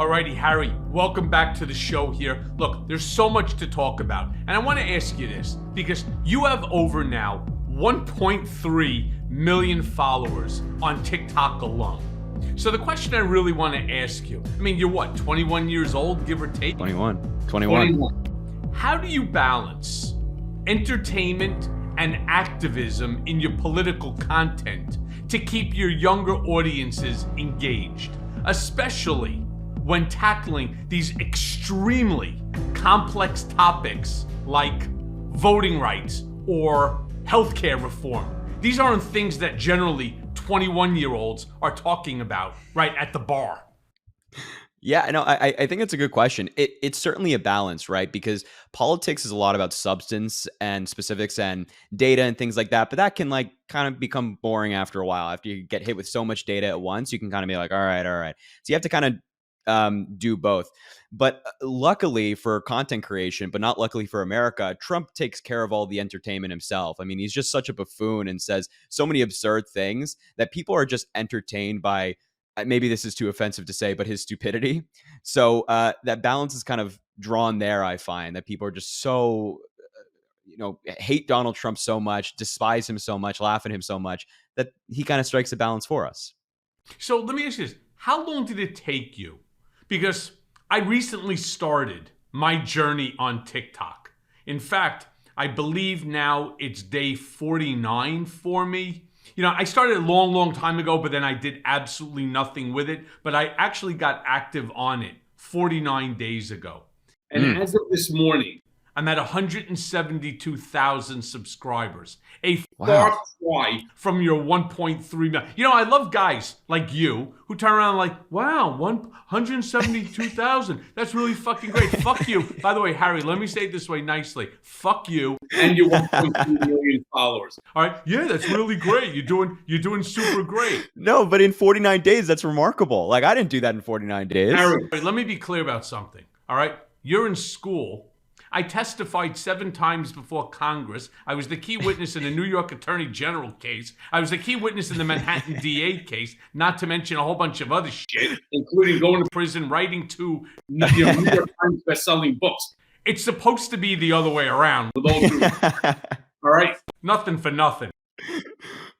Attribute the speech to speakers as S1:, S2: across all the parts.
S1: Alrighty, Harry, welcome back to the show here. Look, there's so much to talk about, and I want to ask you this, because you have over now 1.3 million followers on TikTok alone. So the question I really want to ask you, I mean, you're what, 21 years old, give or take?
S2: 21.
S1: How do you balance entertainment and activism in your political content to keep your younger audiences engaged, especially when tackling these extremely complex topics like voting rights or healthcare reform? These aren't things that generally 21-year-olds are talking about right at the bar.
S2: Yeah, no, I think it's a good question. It's certainly a balance, right? Because politics is a lot about substance and specifics and data and things like that. But that can like kind of become boring after a while. After you get hit with so much data at once, you can kind of be like, all right. So you have to kind of do both. But luckily for content creation, but not luckily for America, Trump takes care of all the entertainment himself. I mean, he's just such a buffoon and says so many absurd things that people are just entertained by. Maybe this is too offensive to say, but his stupidity. So that balance is kind of drawn there. I find that people are just so, hate Donald Trump so much, despise him so much, laugh at him so much that he kind of strikes a balance for us.
S1: So let me ask you this. How long did it take you? Because I recently started my journey on TikTok. In fact, I believe now it's day 49 for me. I started a long time ago, but then I did absolutely nothing with it. But I actually got active on it 49 days ago. And as of this morning, I'm at 172,000 subscribers. A far cry from your 1.3 million. I love guys like you who turn around like, wow, 172,000. That's really fucking great. Fuck you. By the way, Harry, let me say it this way nicely. Fuck you and your 1.3 million followers. All right. Yeah, that's really great. You're doing super great.
S2: No, but in 49 days, that's remarkable. Like, I didn't do that in 49 days.
S1: Harry, let me be clear about something. All right. You're in school. I testified 7 times before Congress. I was the key witness in the New York Attorney General case. I was the key witness in the Manhattan DA case, not to mention a whole bunch of other shit, including going to prison, writing 2 New York Times best-selling books. It's supposed to be the other way around. With all due all right? Nothing for nothing.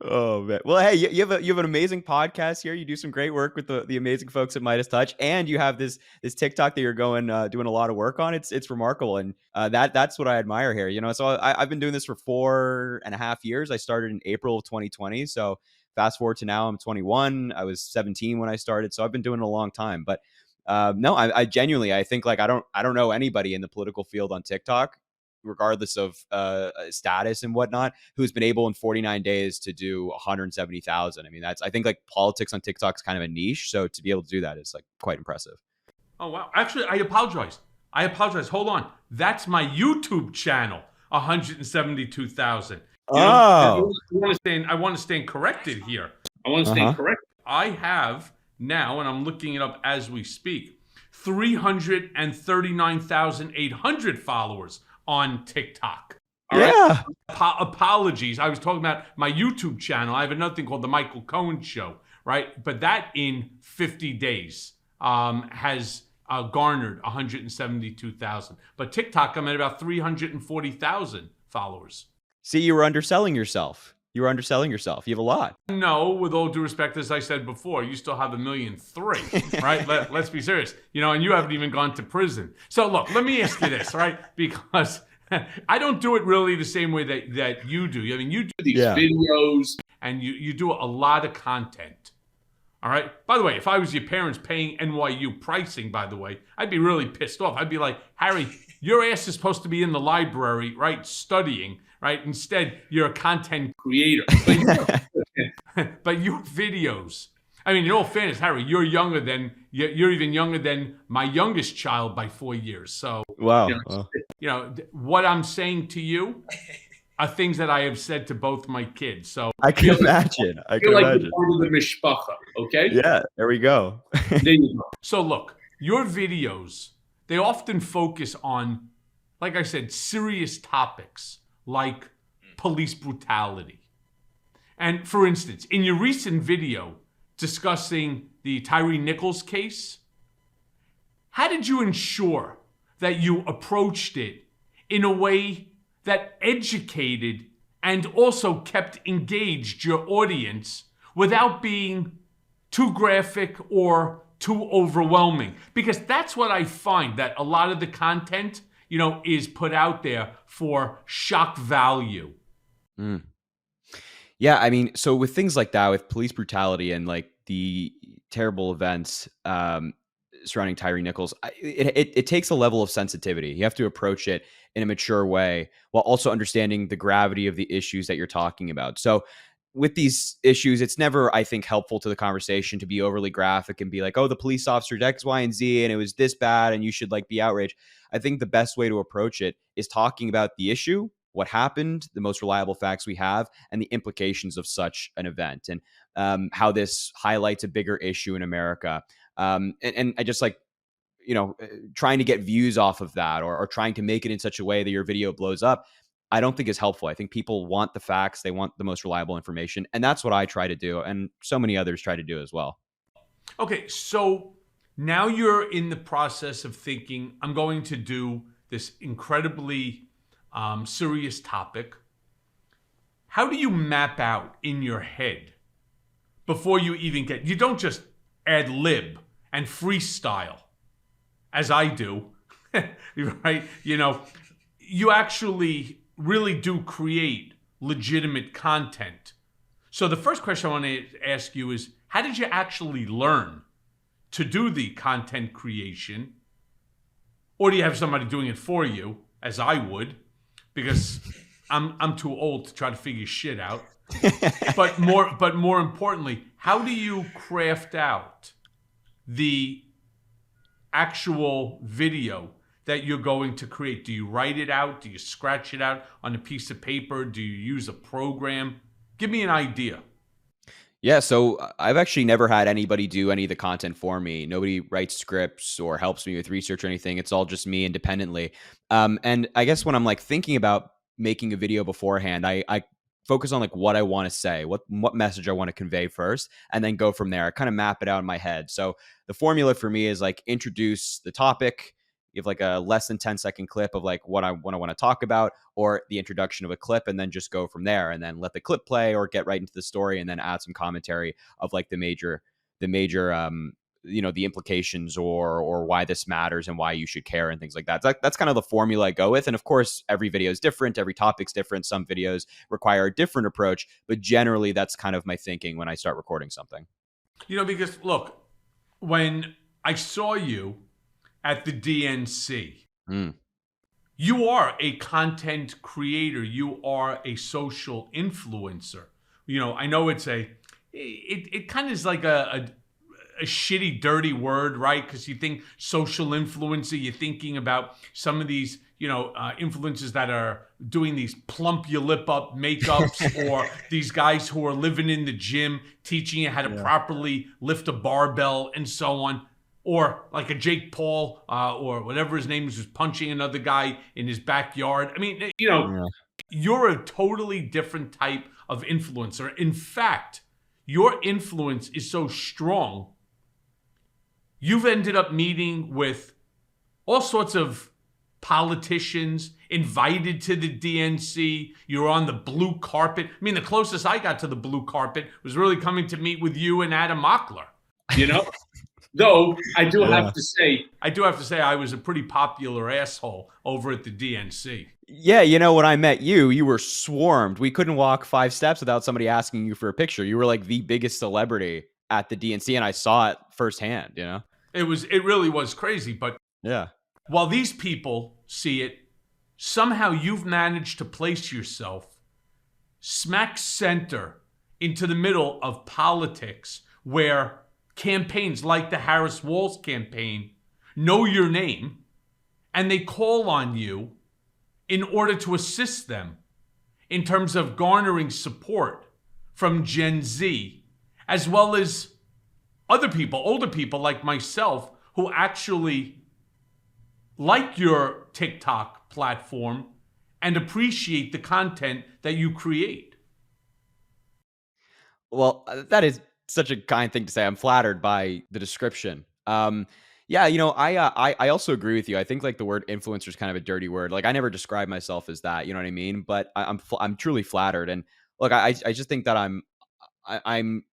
S2: Oh man! Well, hey, you have an amazing podcast here. You do some great work with the amazing folks at MeidasTouch, and you have this TikTok that you're doing a lot of work on. It's remarkable, and that's what I admire here. So I've been doing this for 4.5 years. I started in April of 2020. So fast forward to now, I'm 21. I was 17 when I started, so I've been doing it a long time. But no, I genuinely I think like I don't know anybody in the political field on TikTok, regardless of status and whatnot, who's been able in 49 days to do 170,000. I mean, I think like politics on TikTok is kind of a niche. So to be able to do that is like quite impressive.
S1: Oh, wow. Actually, I apologize. Hold on. That's my YouTube channel, 172,000. I want to stand corrected here. I have now, and I'm looking it up as we speak, 339,800 followers on TikTok. All right? Apologies. I was talking about my YouTube channel. I have another thing called the Michael Cohen Show, right? But that in 50 days has garnered 172,000. But TikTok, I'm at about 340,000 followers.
S2: See, you were underselling yourself. You have a lot.
S1: No, with all due respect, as I said before, you still have 1.3 million, right? Let's be serious. And you haven't even gone to prison. So look, let me ask you this, right? Because I don't do it really the same way that you do. I mean, you do these videos and you do a lot of content. All right. By the way, if I was your parents paying NYU pricing, by the way, I'd be really pissed off. I'd be like, Harry, your ass is supposed to be in the library, right, studying. Right? Instead, you're a content creator. But your videos, I mean, in all fairness, Harry, you're even younger than my youngest child by 4 years. So,
S2: wow.
S1: What I'm saying to you are things that I have said to both my kids. So
S2: I can imagine.
S1: I feel like you're part of the mishpacha, okay?
S2: Yeah, there we go.
S1: There you go. So look, your videos, they often focus on, like I said, serious topics like police brutality. And for instance, in your recent video discussing the Tyree Nichols case, how did you ensure that you approached it in a way that educated and also kept engaged your audience without being too graphic or too overwhelming? Because that's what I find, that a lot of the content, is put out there for shock value.
S2: Mm. Yeah, I mean, so with things like that, with police brutality and like the terrible events surrounding Tyree Nichols, it takes a level of sensitivity. You have to approach it in a mature way while also understanding the gravity of the issues that you're talking about. So with these issues, it's never, I think, helpful to the conversation to be overly graphic and be like, oh, the police officer did X, Y, and Z, and it was this bad, and you should like be outraged. I think the best way to approach it is talking about the issue, what happened, the most reliable facts we have, and the implications of such an event, and how this highlights a bigger issue in America. And I just like, trying to get views off of that, or trying to make it in such a way that your video blows up, I don't think is helpful. I think people want the facts. They want the most reliable information. And that's what I try to do. And so many others try to do as well.
S1: Okay, so now you're in the process of thinking, I'm going to do this incredibly serious topic. How do you map out in your head before you even you don't just ad lib and freestyle as I do, right? You actually really do create legitimate content. So the first question I want to ask you is, how did you actually learn to do the content creation? Or do you have somebody doing it for you, as I would, because I'm too old to try to figure shit out. But more importantly, how do you craft out the actual video that you're going to create? Do you write it out? Do you scratch it out on a piece of paper? Do you use a program? Give me an idea.
S2: Yeah, so I've actually never had anybody do any of the content for me. Nobody writes scripts or helps me with research or anything. It's all just me independently. And I guess when I'm like thinking about making a video beforehand, I focus on like what I want to say, what message I want to convey first, and then go from there. I kind of map it out in my head. So the formula for me is like introduce the topic, give like a less than 10-second clip of like what I want to talk about, or the introduction of a clip, and then just go from there, and then let the clip play or get right into the story, and then add some commentary of like the major the implications or why this matters and why you should care and things like that. That's kind of the formula I go with. And of course, every video is different. Every topic's different. Some videos require a different approach, but generally that's kind of my thinking when I start recording something.
S1: Because look, when I saw you at the DNC, you are a content creator. You are a social influencer. I know it kind of is like a shitty, dirty word, right? Because you think social influencer, you're thinking about some of these, influencers that are doing these plump your lip up makeups, or these guys who are living in the gym, teaching you how to properly lift a barbell and so on. Or like a Jake Paul or whatever his name is, who's punching another guy in his backyard. I mean, you're a totally different type of influencer. In fact, your influence is so strong, you've ended up meeting with all sorts of politicians, invited to the DNC. You're on the blue carpet. I mean, the closest I got to the blue carpet was really coming to meet with you and Adam Mockler, Though I do have to say I was a pretty popular asshole over at the DNC.
S2: Yeah, when I met you, you were swarmed. We couldn't walk 5 steps without somebody asking you for a picture. You were like the biggest celebrity at the DNC, and I saw it firsthand,
S1: It really was crazy, but
S2: yeah.
S1: While these people see it, somehow you've managed to place yourself smack center into the middle of politics, where campaigns like the Harris Walz campaign know your name, and they call on you in order to assist them in terms of garnering support from Gen Z, as well as other people, older people like myself, who actually like your TikTok platform and appreciate the content that you create.
S2: Well, that is such a kind thing to say. I'm flattered by the description. Yeah, I also agree with you. I think like the word influencer is kind of a dirty word. Like I never describe myself as that. You know what I mean? But I'm truly flattered. And look, I just think that I'm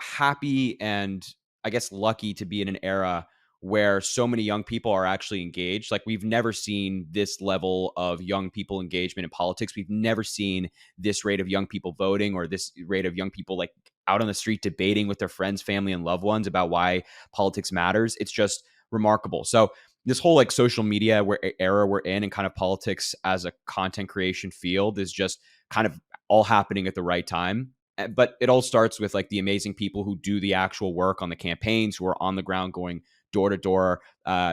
S2: happy and I guess lucky to be in an era where so many young people are actually engaged. Like we've never seen this level of young people engagement in politics. We've never seen this rate of young people voting or this rate of young people like out on the street debating with their friends, family, and loved ones about why politics matters. It's just remarkable. So this whole like social media era we're in and kind of politics as a content creation field is just kind of all happening at the right time. But it all starts with like the amazing people who do the actual work on the campaigns, who are on the ground going door to door,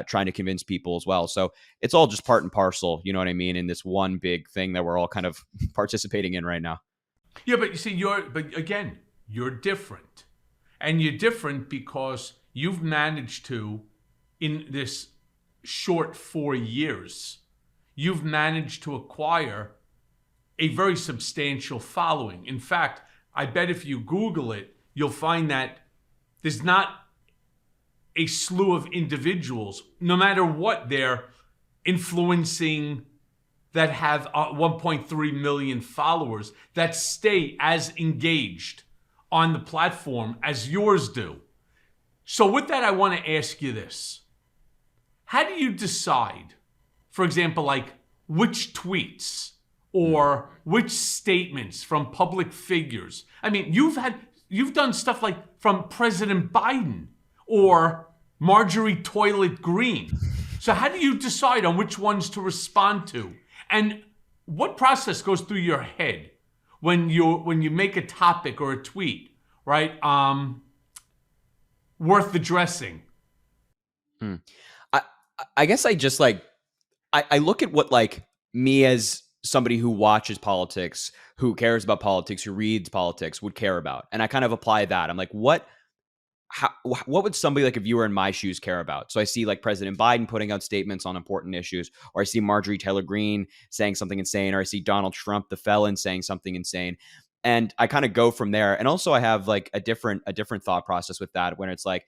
S2: trying to convince people as well. So it's all just part and parcel, you know what I mean, in this one big thing that we're all kind of participating in right now.
S1: Yeah, but you see, but again, you're different. And you're different because you've managed to, in this short 4 years, you've managed to acquire a very substantial following. In fact, I bet if you Google it, you'll find that there's not a slew of individuals, no matter what they're influencing, that have 1.3 million followers that stay as engaged on the platform as yours do. So with that, I want to ask you this. How do you decide, for example, like which tweets or which statements from public figures? I mean, you've done stuff like from President Biden or Marjorie Toilet Green. So how do you decide on which ones to respond to? And what process goes through your head when you make a topic or a tweet, right? Worth addressing.
S2: I I guess I just like I look at what like me as somebody who watches politics, who cares about politics, who reads politics would care about. And I kind of apply that. I'm like, what would somebody like a viewer in my shoes care about? So I see like President Biden putting out statements on important issues, or I see Marjorie Taylor Greene saying something insane, or I see Donald Trump, the felon, saying something insane. And I kind of go from there. And also I have like a different thought process with that when it's like,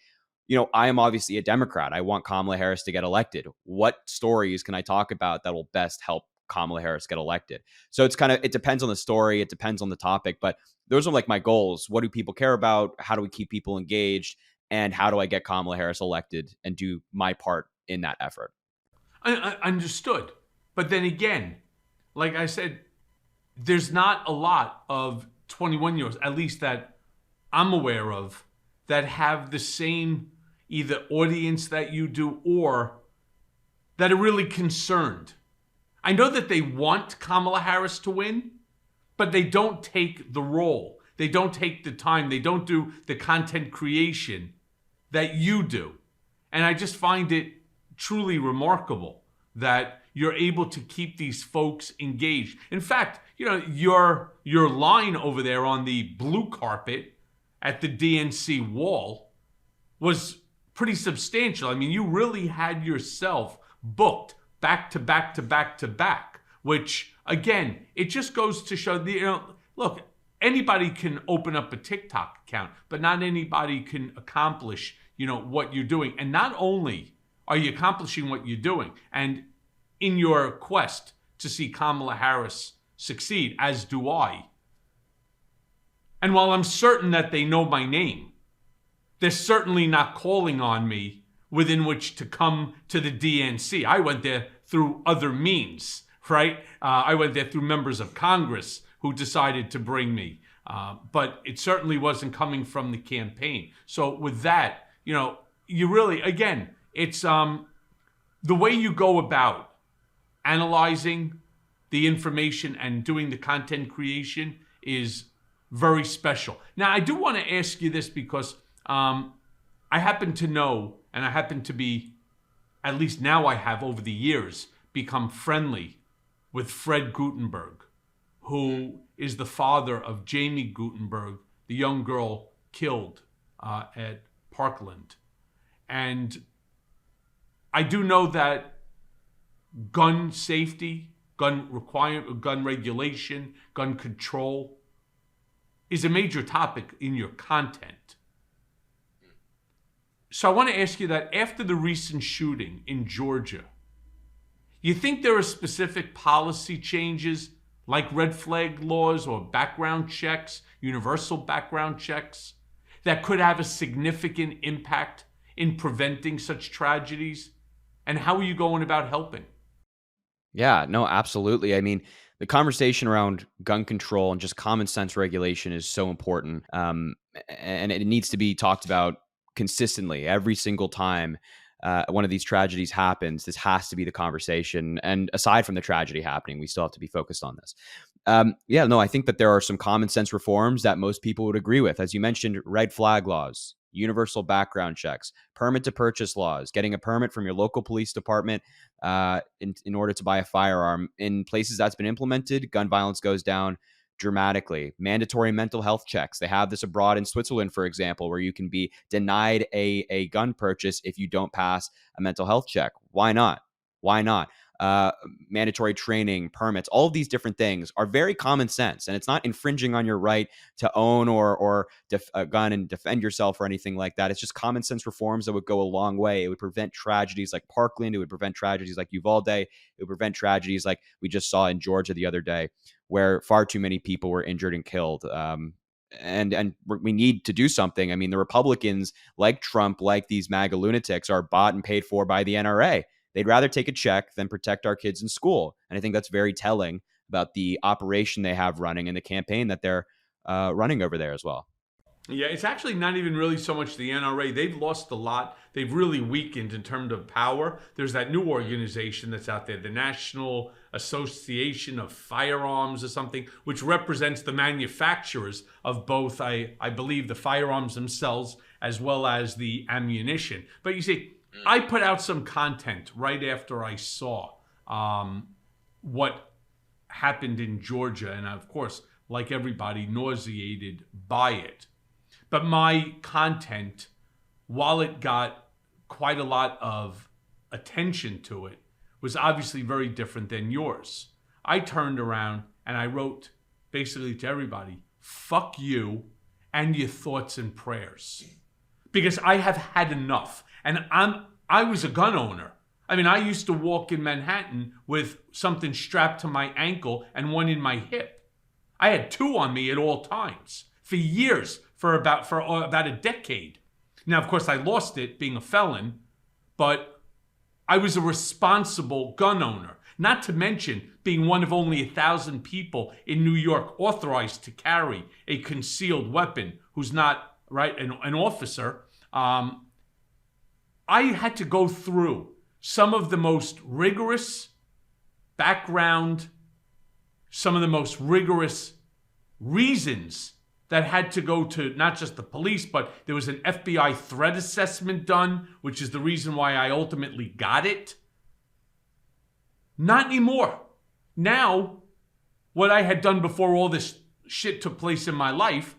S2: I am obviously a Democrat. I want Kamala Harris to get elected. What stories can I talk about that will best help Kamala Harris get elected? So it depends on the story. It depends on the topic, but those are like my goals. What do people care about? How do we keep people engaged? And how do I get Kamala Harris elected and do my part in that effort?
S1: I understood. But then again, like I said, there's not a lot of 21-year-olds, at least that I'm aware of, that have the same either audience that you do or that are really concerned. I know that they want Kamala Harris to win, but they don't take the role. They don't take the time. They don't do the content creation that you do. And I just find it truly remarkable that you're able to keep these folks engaged. In fact, your line over there on the blue carpet at the DNC wall was pretty substantial. I mean, you really had yourself booked back to back to back to back, which again, it just goes to show look, anybody can open up a TikTok account, but not anybody can accomplish, what you're doing. And not only are you accomplishing what you're doing, and in your quest to see Kamala Harris succeed, as do I. And while I'm certain that they know my name, they're certainly not calling on me within which to come to the DNC. I went there through other means, right? I went there through members of Congress who decided to bring me. But it certainly wasn't coming from the campaign. So with that, you really, again, it's the way you go about analyzing the information and doing the content creation is very special. Now, I do want to ask you this because I happen to know, and I happen to be, at least now I have over the years, become friendly with Fred Gutenberg, who is the father of Jamie Gutenberg, the young girl killed at Parkland. And I do know that gun safety, gun regulation, gun control is a major topic in your content. So I want to ask you that after the recent shooting in Georgia, you think there are specific policy changes like red flag laws or background checks, universal background checks, that could have a significant impact in preventing such tragedies? And how are you going about helping?
S2: Yeah, no, absolutely. I mean, the conversation around gun control and just common sense regulation is so important. And it needs to be talked about consistently every single time one of these tragedies happens. This has to be the conversation. And aside from the tragedy happening, we still have to be focused on this. Yeah, no, I think that there are some common sense reforms that most people would agree with. As you mentioned, red flag laws, universal background checks, permit to purchase laws, getting a permit from your local police department in order to buy a firearm. In places that's been implemented, gun violence goes down dramatically. Mandatory mental health checks. They have this abroad in Switzerland, for example, where you can be denied a gun purchase if you don't pass a mental health check. Why not? Why not? Mandatory training, permits, all of these different things are very common sense, and it's not infringing on your right to own or a gun and defend yourself or anything like that. It's just common sense reforms that would go a long way. It would prevent tragedies like Parkland. It would prevent tragedies like Uvalde. It would prevent tragedies like we just saw in Georgia the other day, where far too many people were injured and killed. And we need to do something. I mean, the Republicans, like Trump, like these MAGA lunatics, are bought and paid for by the NRA. They'd rather take a check than protect our kids in school. And I think that's very telling about the operation they have running and the campaign that they're running over there as well.
S1: Yeah, it's actually not even really so much the NRA. They've lost a lot. They've really weakened in terms of power. There's that new organization that's out there, the National Association of Firearms or something, which represents the manufacturers of both, I believe, the firearms themselves as well as the ammunition. But you see, I put out some content right after I saw what happened in Georgia. And of course, like everybody, nauseated by it. But my content, while it got quite a lot of attention to it, was obviously very different than yours. I turned around and I wrote basically to everybody, fuck you and your thoughts and prayers. Because I have had enough. And I was a gun owner. I mean, I used to walk in Manhattan with something strapped to my ankle and one in my hip. I had two on me at all times for years, for about a decade. Now, of course, I lost it being a felon, but I was a responsible gun owner. Not to mention being one of only 1,000 people in New York authorized to carry a concealed weapon who's not, right, an officer. I had to go through some of the most rigorous background, some of the most rigorous reasons that had to go to not just the police, but there was an FBI threat assessment done, which is the reason why I ultimately got it. Not anymore. Now, what I had done before all this shit took place in my life,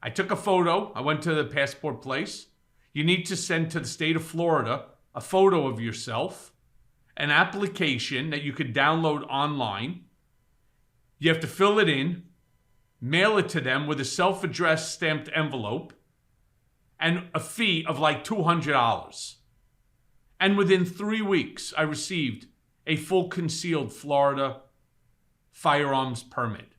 S1: I took a photo, I went to the passport place. You need to send to the state of Florida a photo of yourself, an application that you could download online. You have to fill it in, mail it to them with a self-addressed stamped envelope, and a fee of like $200. And within 3 weeks, I received a full concealed Florida firearms permit.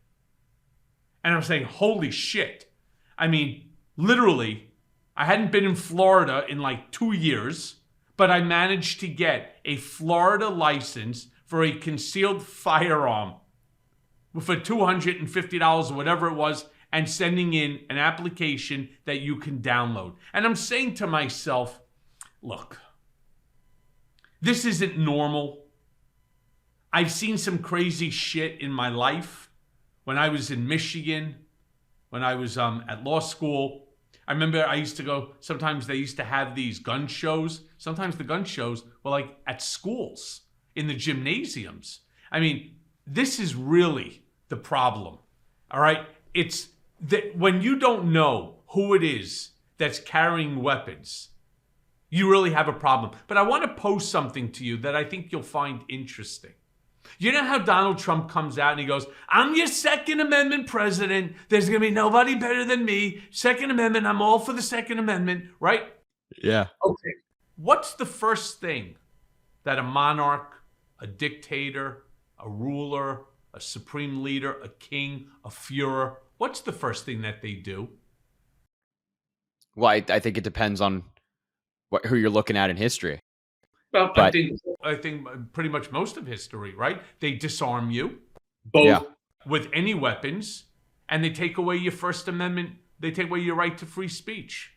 S1: And I'm saying, holy shit. I mean, literally, I hadn't been in Florida in like 2 years, but I managed to get a Florida license for a concealed firearm for $250 or whatever it was, and sending in an application that you can download. And I'm saying to myself, look, this isn't normal. I've seen some crazy shit in my life. When I was in Michigan, when I was at law school, I remember I used to go, sometimes they used to have these gun shows. Sometimes the gun shows were like at schools, in the gymnasiums. I mean, this is really the problem, all right? It's that when you don't know who it is that's carrying weapons, you really have a problem. But I want to post something to you that I think you'll find interesting. You know how Donald Trump comes out and he goes, I'm your Second Amendment president. There's going to be nobody better than me. Second Amendment, I'm all for the Second Amendment, right?
S2: Yeah.
S1: Okay. What's the first thing that a monarch, a dictator, a ruler, a supreme leader, a king, a Führer, what's the first thing that they do?
S2: Well, I think it depends on who you're looking at in history.
S1: Well,
S2: But
S1: I think pretty much most of history, right? They disarm you,
S2: yeah,
S1: both with any weapons, and they take away your First Amendment. They take away your right to free speech,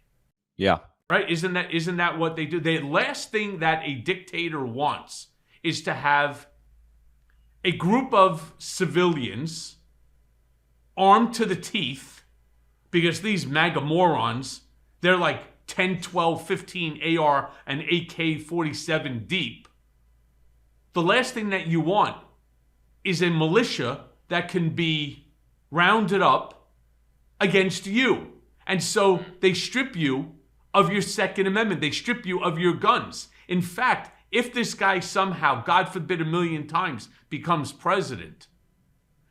S2: yeah,
S1: right? Isn't that what they do? The last thing that a dictator wants is to have a group of civilians armed to the teeth, because these MAGA morons, they're like 10, 12, 15 AR and AK-47 deep. The last thing that you want is a militia that can be rounded up against you. And so they strip you of your Second Amendment. They strip you of your guns. In fact, if this guy somehow, God forbid a million times, becomes president,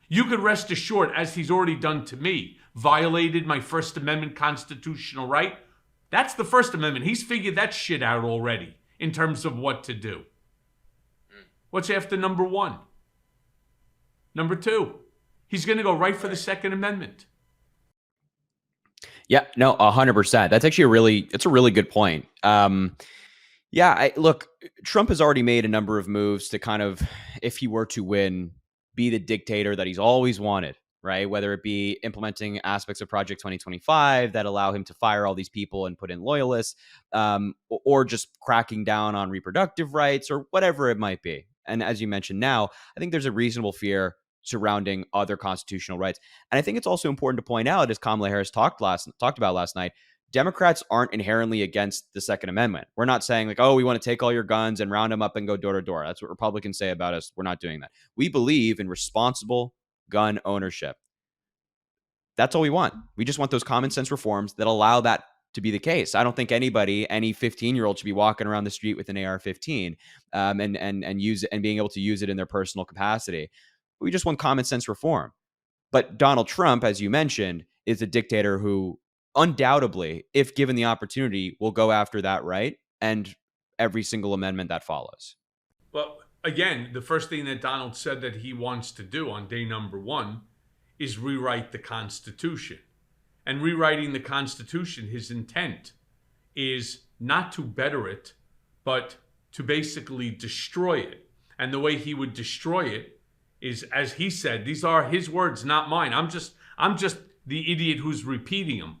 S1: you could rest assured, as he's already done to me, violated my First Amendment constitutional right. That's the First Amendment. He's figured that shit out already in terms of what to do. What's after number one? Number two, he's going to go right for the Second Amendment.
S2: yeah. No, 100%. That's actually it's a really good point. Yeah, look, Trump has already made a number of moves to kind of, if he were to win, be the dictator that he's always wanted, right? Whether it be implementing aspects of Project 2025 that allow him to fire all these people and put in loyalists, or just cracking down on reproductive rights or whatever it might be. And as you mentioned now, I think there's a reasonable fear surrounding other constitutional rights. And I think it's also important to point out, as Kamala Harris talked about last night, Democrats aren't inherently against the Second Amendment. We're not saying like, oh, we want to take all your guns and round them up and go door to door. That's what Republicans say about us. We're not doing that. We believe in responsible gun ownership. That's all we want. We just want those common sense reforms that allow that to be the case. I don't think any 15-year-old should be walking around the street with an AR-15 and use it and being able to use it in their personal capacity. We just want common sense reform. But Donald Trump, as you mentioned, is a dictator who undoubtedly, if given the opportunity, will go after that right and every single amendment that follows.
S1: Well, again, the first thing that Donald said that he wants to do on day number one is rewrite the Constitution. And rewriting the Constitution, his intent is not to better it, but to basically destroy it. And the way he would destroy it is, as he said, these are his words, not mine. I'm just the idiot who's repeating them.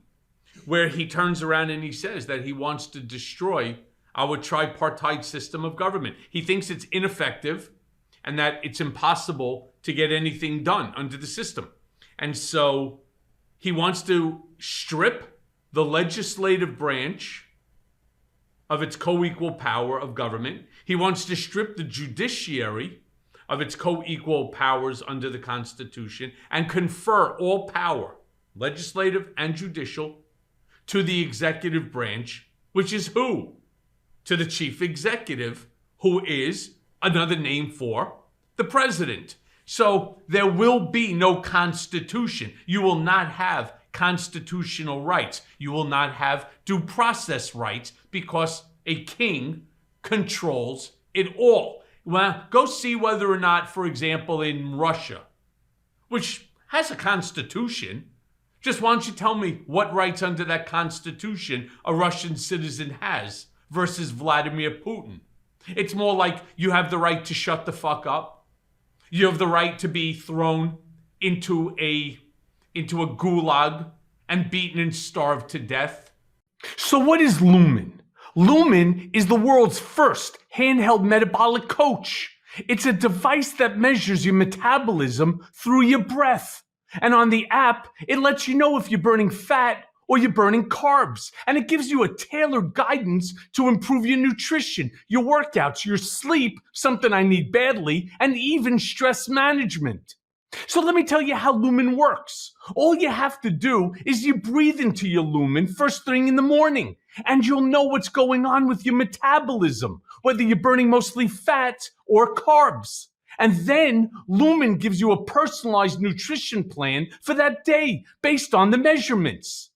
S1: Where he turns around and he says that he wants to destroy our tripartite system of government. He thinks it's ineffective and that it's impossible to get anything done under the system. And so he wants to strip the legislative branch of its co-equal power of government. He wants to strip the judiciary of its co-equal powers under the Constitution and confer all power, legislative and judicial, to the executive branch, which is who? To the chief executive, who is another name for the president. So there will be no constitution. You will not have constitutional rights. You will not have due process rights because a king controls it all. Well, go see whether or not, for example, in Russia, which has a constitution, just why don't you tell me what rights under that constitution a Russian citizen has versus Vladimir Putin? It's more like you have the right to shut the fuck up. You have the right to be thrown into a gulag and beaten and starved to death. So what is Lumen? Lumen is the world's first handheld metabolic coach. It's a device that measures your metabolism through your breath. And on the app, it lets you know if you're burning fat or you're burning carbs. And it gives you a tailored guidance to improve your nutrition, your workouts, your sleep, something I need badly, and even stress management. So let me tell you how Lumen works. All you have to do is you breathe into your Lumen first thing in the morning, and you'll know what's going on with your metabolism, whether you're burning mostly fat or carbs. And then Lumen gives you a personalized nutrition plan for that day based on the measurements.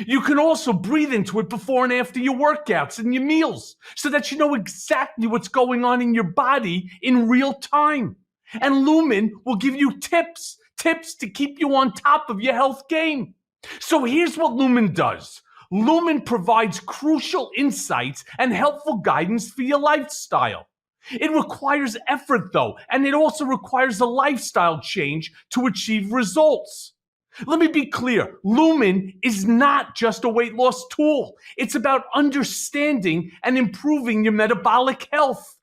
S1: You can also breathe into it before and after your workouts and your meals so that you know exactly what's going on in your body in real time. And Lumen will give you tips to keep you on top of your health game. So here's what Lumen does. Lumen provides crucial insights and helpful guidance for your lifestyle. It requires effort though, and it also requires a lifestyle change to achieve results. Let me be clear, Lumen is not just a weight loss tool. It's about understanding and improving your metabolic health.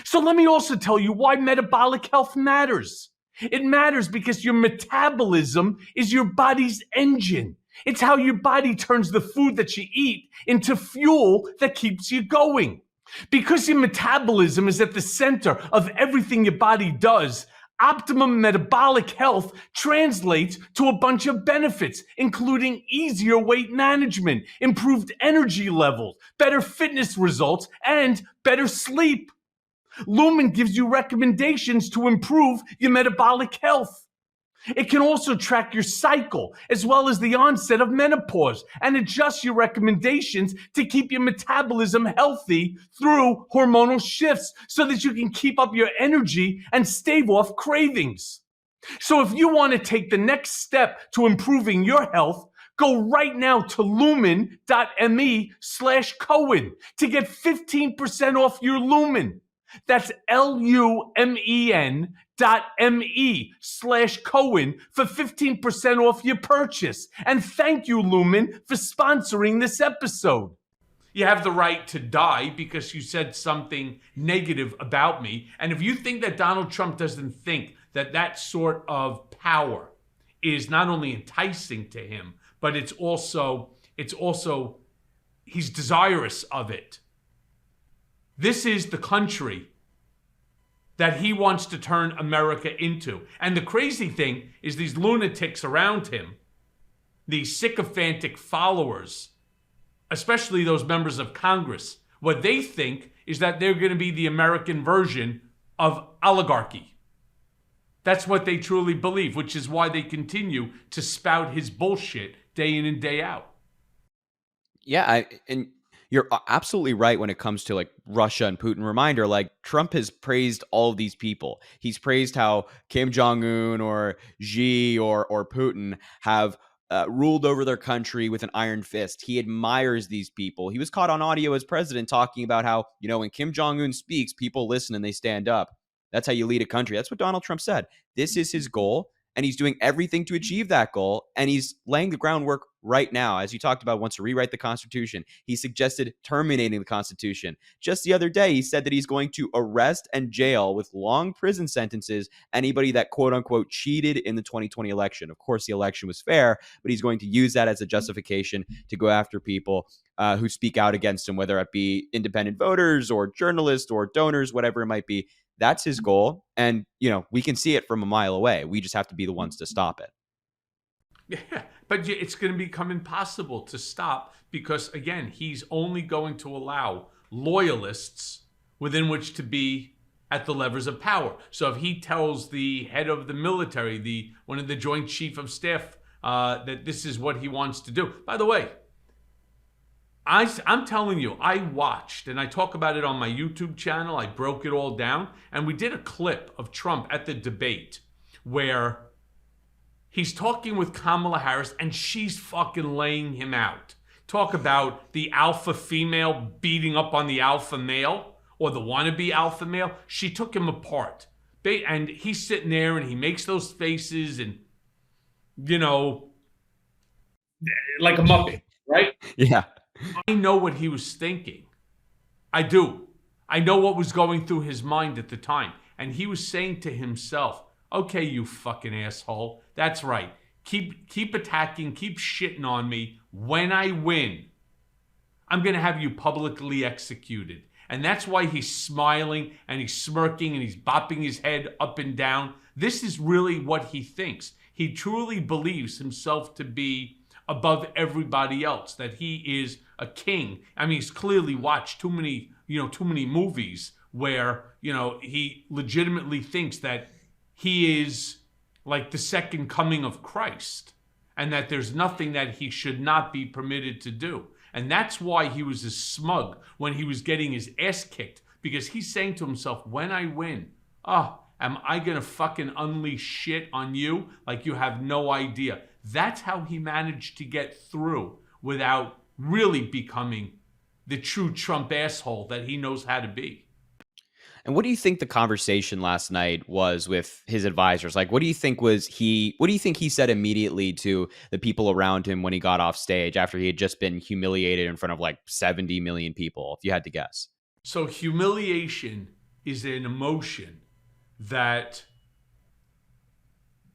S1: So let me also tell you why metabolic health matters. It matters because your metabolism is your body's engine. It's how your body turns the food that you eat into fuel that keeps you going. Because your metabolism is at the center of everything your body does, optimum metabolic health translates to a bunch of benefits, including easier weight management, improved energy levels, better fitness results, and better sleep. Lumen gives you recommendations to improve your metabolic health. It can also track your cycle as well as the onset of menopause and adjust your recommendations to keep your metabolism healthy through hormonal shifts so that you can keep up your energy and stave off cravings. So if you want to take the next step to improving your health, go right now to lumen.me/Cohen to get 15% off your Lumen. That's LUMEN.me/Cohen for 15% off your purchase. And thank you, Lumen, for sponsoring this episode. You have the right to die because you said something negative about me. And if you think that Donald Trump doesn't think that that sort of power is not only enticing to him, but it's also he's desirous of it. This is the country that he wants to turn America into. And the crazy thing is these lunatics around him, these sycophantic followers, especially those members of Congress, what they think is that they're going to be the American version of oligarchy. That's what they truly believe, which is why they continue to spout his bullshit day in and day out.
S2: Yeah, and you're absolutely right when it comes to like Russia and Putin. Reminder, like Trump has praised all of these people. He's praised how Kim Jong-un or Xi or Putin have ruled over their country with an iron fist. He admires these people. He was caught on audio as president talking about how, you know, when Kim Jong-un speaks, people listen and they stand up. That's how you lead a country. That's what Donald Trump said. This is his goal, and he's doing everything to achieve that goal, and he's laying the groundwork right now. As you talked about, wants to rewrite the Constitution. He suggested terminating the Constitution. Just the other day, he said that he's going to arrest and jail with long prison sentences anybody that quote-unquote cheated in the 2020 election. Of course, the election was fair, but he's going to use that as a justification to go after people who speak out against him, whether it be independent voters or journalists or donors, whatever it might be. That's his goal. And, you know, we can see it from a mile away. We just have to be the ones to stop it.
S1: Yeah, but it's going to become impossible to stop because, again, he's only going to allow loyalists within which to be at the levers of power. So if he tells the head of the military, one of the Joint Chief of Staff, that this is what he wants to do. By the way, I'm telling you, I watched, and I talk about it on my YouTube channel. I broke it all down, and we did a clip of Trump at the debate where he's talking with Kamala Harris, and she's fucking laying him out. Talk about the alpha female beating up on the alpha male, or the wannabe alpha male. She took him apart. And he's sitting there, and he makes those faces, and, you know, like a Muppet, right?
S2: Yeah.
S1: I know what he was thinking. I do. I know what was going through his mind at the time. And he was saying to himself, okay, you fucking asshole. That's right. Keep attacking, keep shitting on me. When I win, I'm going to have you publicly executed. And that's why he's smiling and he's smirking and he's bopping his head up and down. This is really what he thinks. He truly believes himself to be above everybody else, that he is a king. I mean, he's clearly watched too many movies where, you know, he legitimately thinks that he is like the second coming of Christ. and that there's nothing that he should not be permitted to do. And that's why he was as smug when he was getting his ass kicked, because he's saying to himself, when I win, am I going to fucking unleash shit on you like you have no idea? That's how he managed to get through without really becoming the true Trump asshole that he knows how to be.
S2: And what do you think the conversation last night was with his advisors? Like, what do you think he said immediately to the people around him when he got off stage after he had just been humiliated in front of like 70 million people, if you had to guess?
S1: So humiliation is an emotion that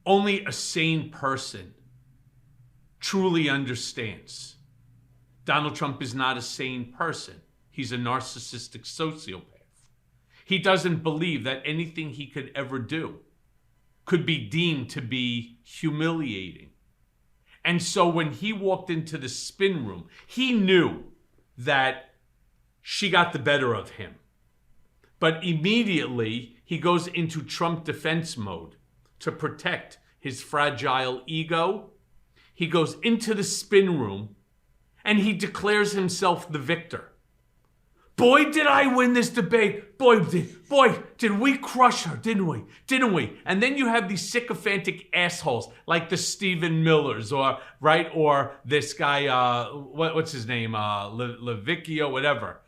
S1: only a sane person truly understands. Donald Trump is not a sane person. He's a narcissistic sociopath. He doesn't believe that anything he could ever do could be deemed to be humiliating. And so when he walked into the spin room, he knew that she got the better of him. But immediately he goes into Trump defense mode to protect his fragile ego. He goes into the spin room and he declares himself the victor. Boy, did I win this debate. Boy, did we crush her, didn't we? And then you have these sycophantic assholes like the Stephen Millers or this guy, what's his name? Levicchio, whatever.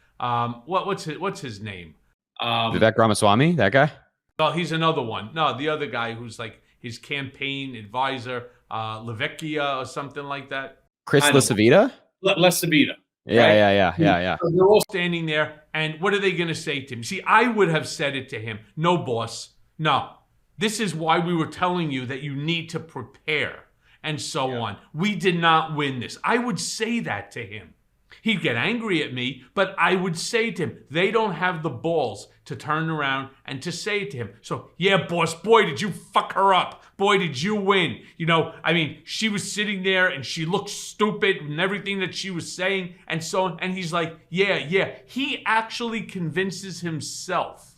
S1: What's his name?
S2: Vivek Ramaswamy, that guy?
S1: Well, he's another one. No, the other guy who's like his campaign advisor, Levicchia or something like that.
S2: Chris LaCivita?
S3: LaCivita.
S2: Yeah.
S1: They're all standing there, and what are they going to say to him? See, I would have said it to him. No, boss. No. This is why we were telling you that you need to prepare, and so on. We did not win this. I would say that to him. He'd get angry at me, but I would say to him, they don't have the balls to turn around and to say it to him. So, yeah, boss, boy, did you fuck her up. Boy, did you win. She was sitting there and she looked stupid and everything that she was saying and so on. And he's like, yeah. He actually convinces himself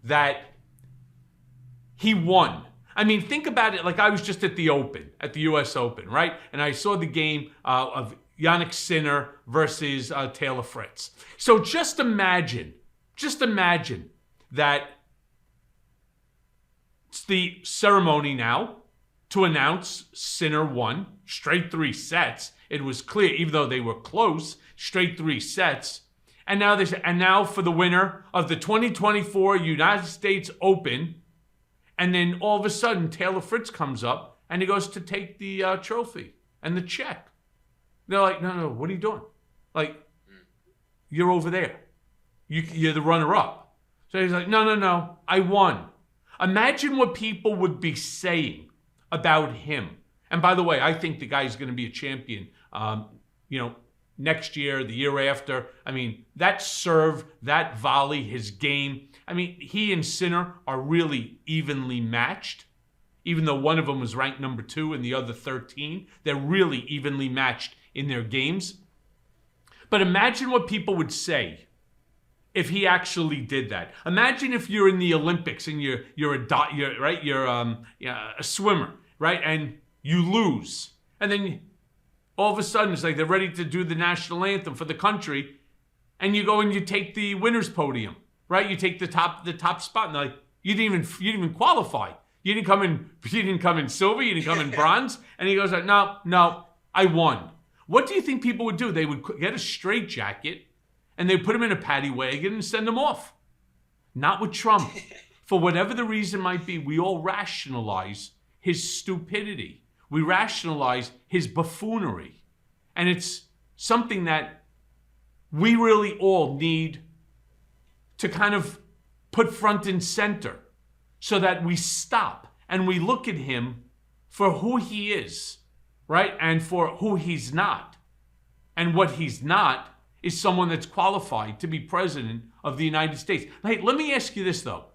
S1: that he won. Think about it. Like, I was just at the US Open, right? And I saw the game of Yannick Sinner versus Taylor Fritz. So just imagine that it's the ceremony now to announce Sinner won straight 3 sets. It was clear, even though they were close, straight 3 sets. And now for the winner of the 2024 United States Open. And then all of a sudden, Taylor Fritz comes up and he goes to take the trophy and the check. They're like, no, what are you doing? Like, you're over there. You're the runner-up. So he's like, no, I won. Imagine what people would be saying about him. And by the way, I think the guy's going to be a champion, next year, the year after. That serve, that volley, his game. He and Sinner are really evenly matched. Even though one of them was ranked number 2 and the other 13, they're really evenly matched in their games. But imagine what people would say if he actually did that. Imagine if you're in the Olympics and you're a swimmer, right? And you lose. And then all of a sudden it's like they're ready to do the national anthem for the country, and you go and you take the winner's podium, right? You take the top spot, and they're like, you didn't even qualify. You didn't come in silver, you didn't come in bronze. And he goes like, no, I won. What do you think people would do? They would get a straitjacket and they'd put him in a paddy wagon and send him off. Not with Trump. For whatever the reason might be, we all rationalize his stupidity. We rationalize his buffoonery. And it's something that we really all need to kind of put front and center so that we stop and we look at him for who he is, right? And for who he's not. And what he's not is someone that's qualified to be president of the United States. Hey, let me ask you this, though.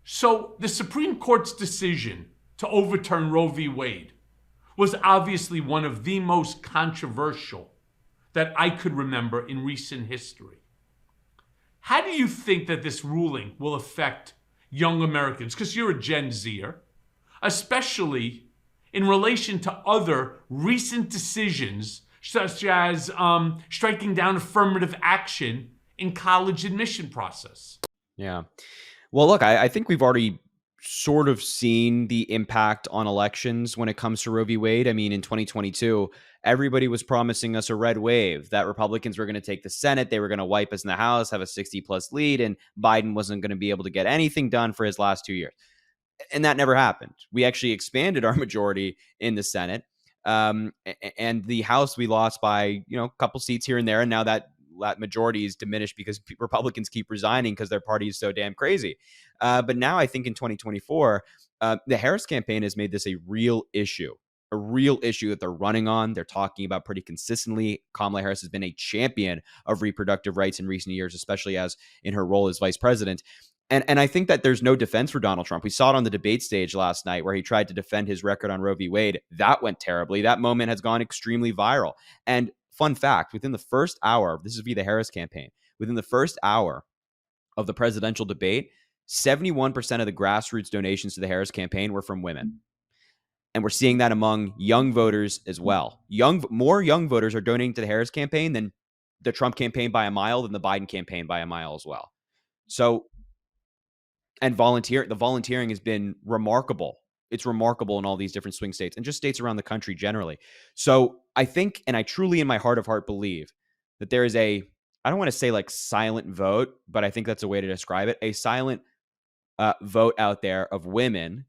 S1: So the Supreme Court's decision to overturn Roe v. Wade was obviously one of the most controversial that I could remember in recent history. How do you think that this ruling will affect young Americans? Because you're a Gen Zer, especially in relation to other recent decisions, such as striking down affirmative action in college admission process.
S2: Yeah. Well, look, I think we've already sort of seen the impact on elections when it comes to Roe v. Wade. I mean, in 2022, everybody was promising us a red wave, that Republicans were going to take the Senate, they were going to wipe us in the House, have a 60-plus lead, and Biden wasn't going to be able to get anything done for his last 2 years. And that never happened. We actually expanded our majority in the Senate. And the House, we lost by, a couple seats here and there. And now that majority is diminished because Republicans keep resigning because their party is so damn crazy. But now I think in 2024, the Harris campaign has made this a real issue that they're running on. They're talking about pretty consistently. Kamala Harris has been a champion of reproductive rights in recent years, especially as in her role as vice president. And I think that there's no defense for Donald Trump. We saw it on the debate stage last night where he tried to defend his record on Roe v. Wade. That went terribly. That moment has gone extremely viral. And fun fact, within the first hour, this is via the Harris campaign, within the first hour of the presidential debate, 71% of the grassroots donations to the Harris campaign were from women. And we're seeing that among young voters as well. More young voters are donating to the Harris campaign than the Trump campaign by a mile, than the Biden campaign by a mile as well. So, and the volunteering has been remarkable. It's remarkable in all these different swing states and just states around the country generally. So I think, and I truly in my heart of heart believe that there is I don't want to say like silent vote, but I think that's a way to describe it. A silent vote out there of women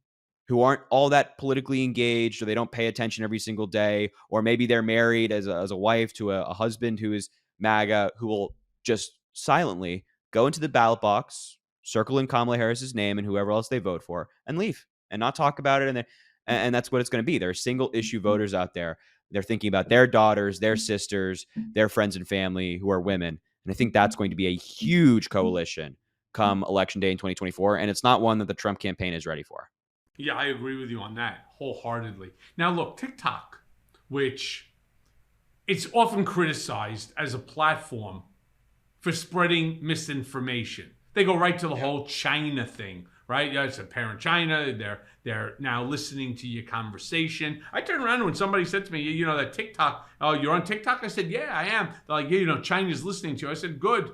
S2: who aren't all that politically engaged, or they don't pay attention every single day, or maybe they're married as a wife to a husband who is MAGA, who will just silently go into the ballot box, circle in Kamala Harris's name and whoever else they vote for, and leave and not talk about it. And that's what it's going to be. There are single issue voters out there. They're thinking about their daughters, their sisters, their friends and family who are women. And I think that's going to be a huge coalition come election day in 2024. And it's not one that the Trump campaign is ready for.
S1: Yeah, I agree with you on that wholeheartedly. Now, look, TikTok, which it's often criticized as a platform for spreading misinformation. They go right to the whole China thing, right? Yeah, it's a parent China. They're now listening to your conversation. I turned around when somebody said to me, that TikTok, oh, you're on TikTok? I said, yeah, I am. They're like, yeah, China's listening to you. I said, good.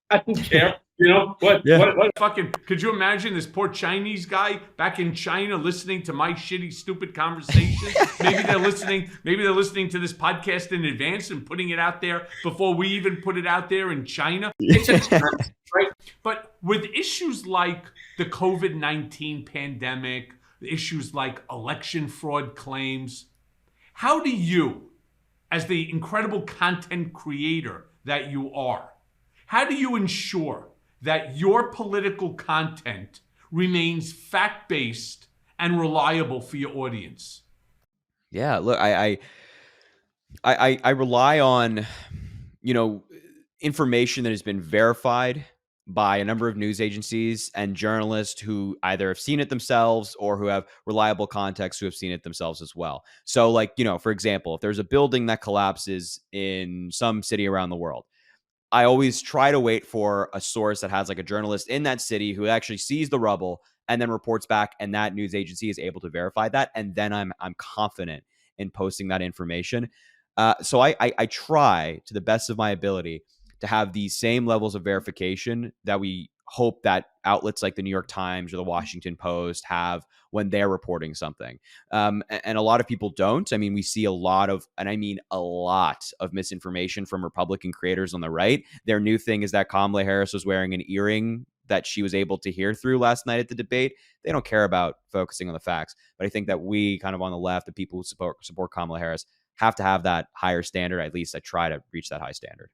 S1: I don't care. What fucking, could you imagine this poor Chinese guy back in China listening to my shitty, stupid conversations? Maybe they're listening to this podcast in advance and putting it out there before we even put it out there in China. It's expensive, right? But with issues like the COVID-19 pandemic, issues like election fraud claims, how do you, as the incredible content creator that you are, how do you ensure that your political content remains fact-based and reliable for your audience?
S2: Yeah, look, I rely on, information that has been verified by a number of news agencies and journalists who either have seen it themselves or who have reliable contacts who have seen it themselves as well. So for example, if there's a building that collapses in some city around the world, I always try to wait for a source that has like a journalist in that city who actually sees the rubble and then reports back, and that news agency is able to verify that, and then I'm confident in posting that information. So I try to the best of my ability to have these same levels of verification that we hope that outlets like the New York Times or the Washington Post have when they're reporting something. And a lot of people don't. I mean, we see a lot of misinformation from Republican creators on the right. Their new thing is that Kamala Harris was wearing an earring that she was able to hear through last night at the debate. They don't care about focusing on the facts. But I think that we kind of on the left, the people who support Kamala Harris, have to have that higher standard. At least I try to reach that high standard.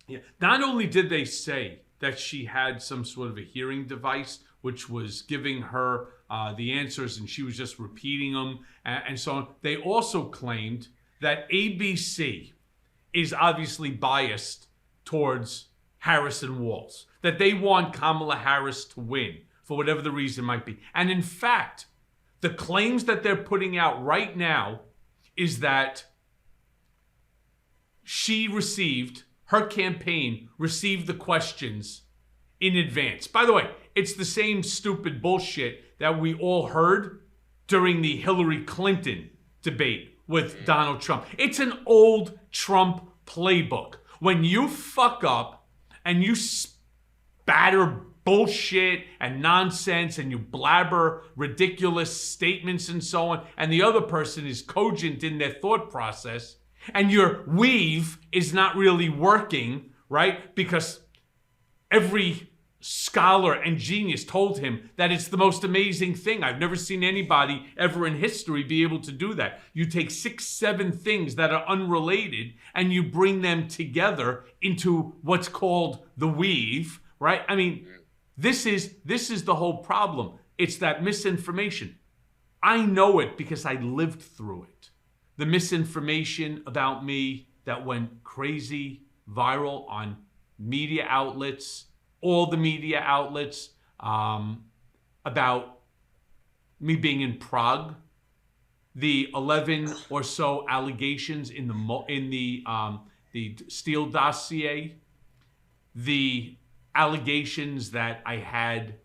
S1: Yeah. Not only did they say that she had some sort of a hearing device, which was giving her the answers and she was just repeating them and so on, they also claimed that ABC is obviously biased towards Harris and Walz, that they want Kamala Harris to win for whatever the reason might be. And in fact, the claims that they're putting out right now is that her campaign received the questions in advance. By the way, it's the same stupid bullshit that we all heard during the Hillary Clinton debate with Donald Trump. It's an old Trump playbook. When you fuck up and you spatter bullshit and nonsense and you blabber ridiculous statements and so on, and the other person is cogent in their thought process, and your weave is not really working, right? Because every scholar and genius told him that it's the most amazing thing. I've never seen anybody ever in history be able to do that. You take 6, 7 things that are unrelated and you bring them together into what's called the weave, right? I mean, this is the whole problem. It's that misinformation. I know it because I lived through it. The misinformation about me that went crazy, viral on media outlets, all the media outlets, about me being in Prague, the 11 or so allegations in the Steele dossier, the allegations that I had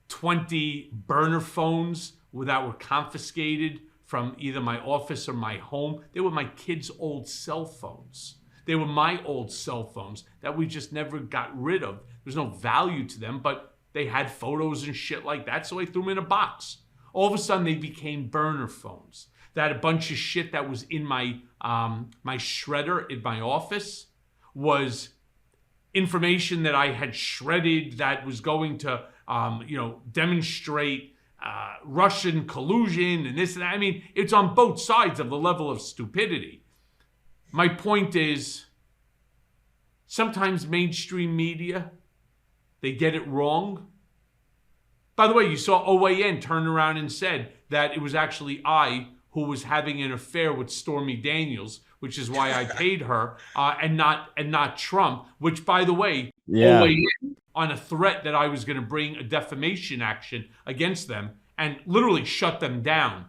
S1: 20 burner phones that were confiscated from either my office or my home. They were my kids' old cell phones. They were my old cell phones that we just never got rid of. There's no value to them, but they had photos and shit like that, so I threw them in a box. All of a sudden, they became burner phones. That a bunch of shit that was in my my shredder in my office was information that I had shredded that was going to demonstrate Russian collusion and this and that. I mean, it's on both sides of the level of stupidity. My point is, sometimes mainstream media, they get it wrong. By the way, you saw OAN turn around and said that it was actually I who was having an affair with Stormy Daniels, which is why I paid her, and not Trump. Which, by the way, OAN, on a threat that I was going to bring a defamation action against them and literally shut them down,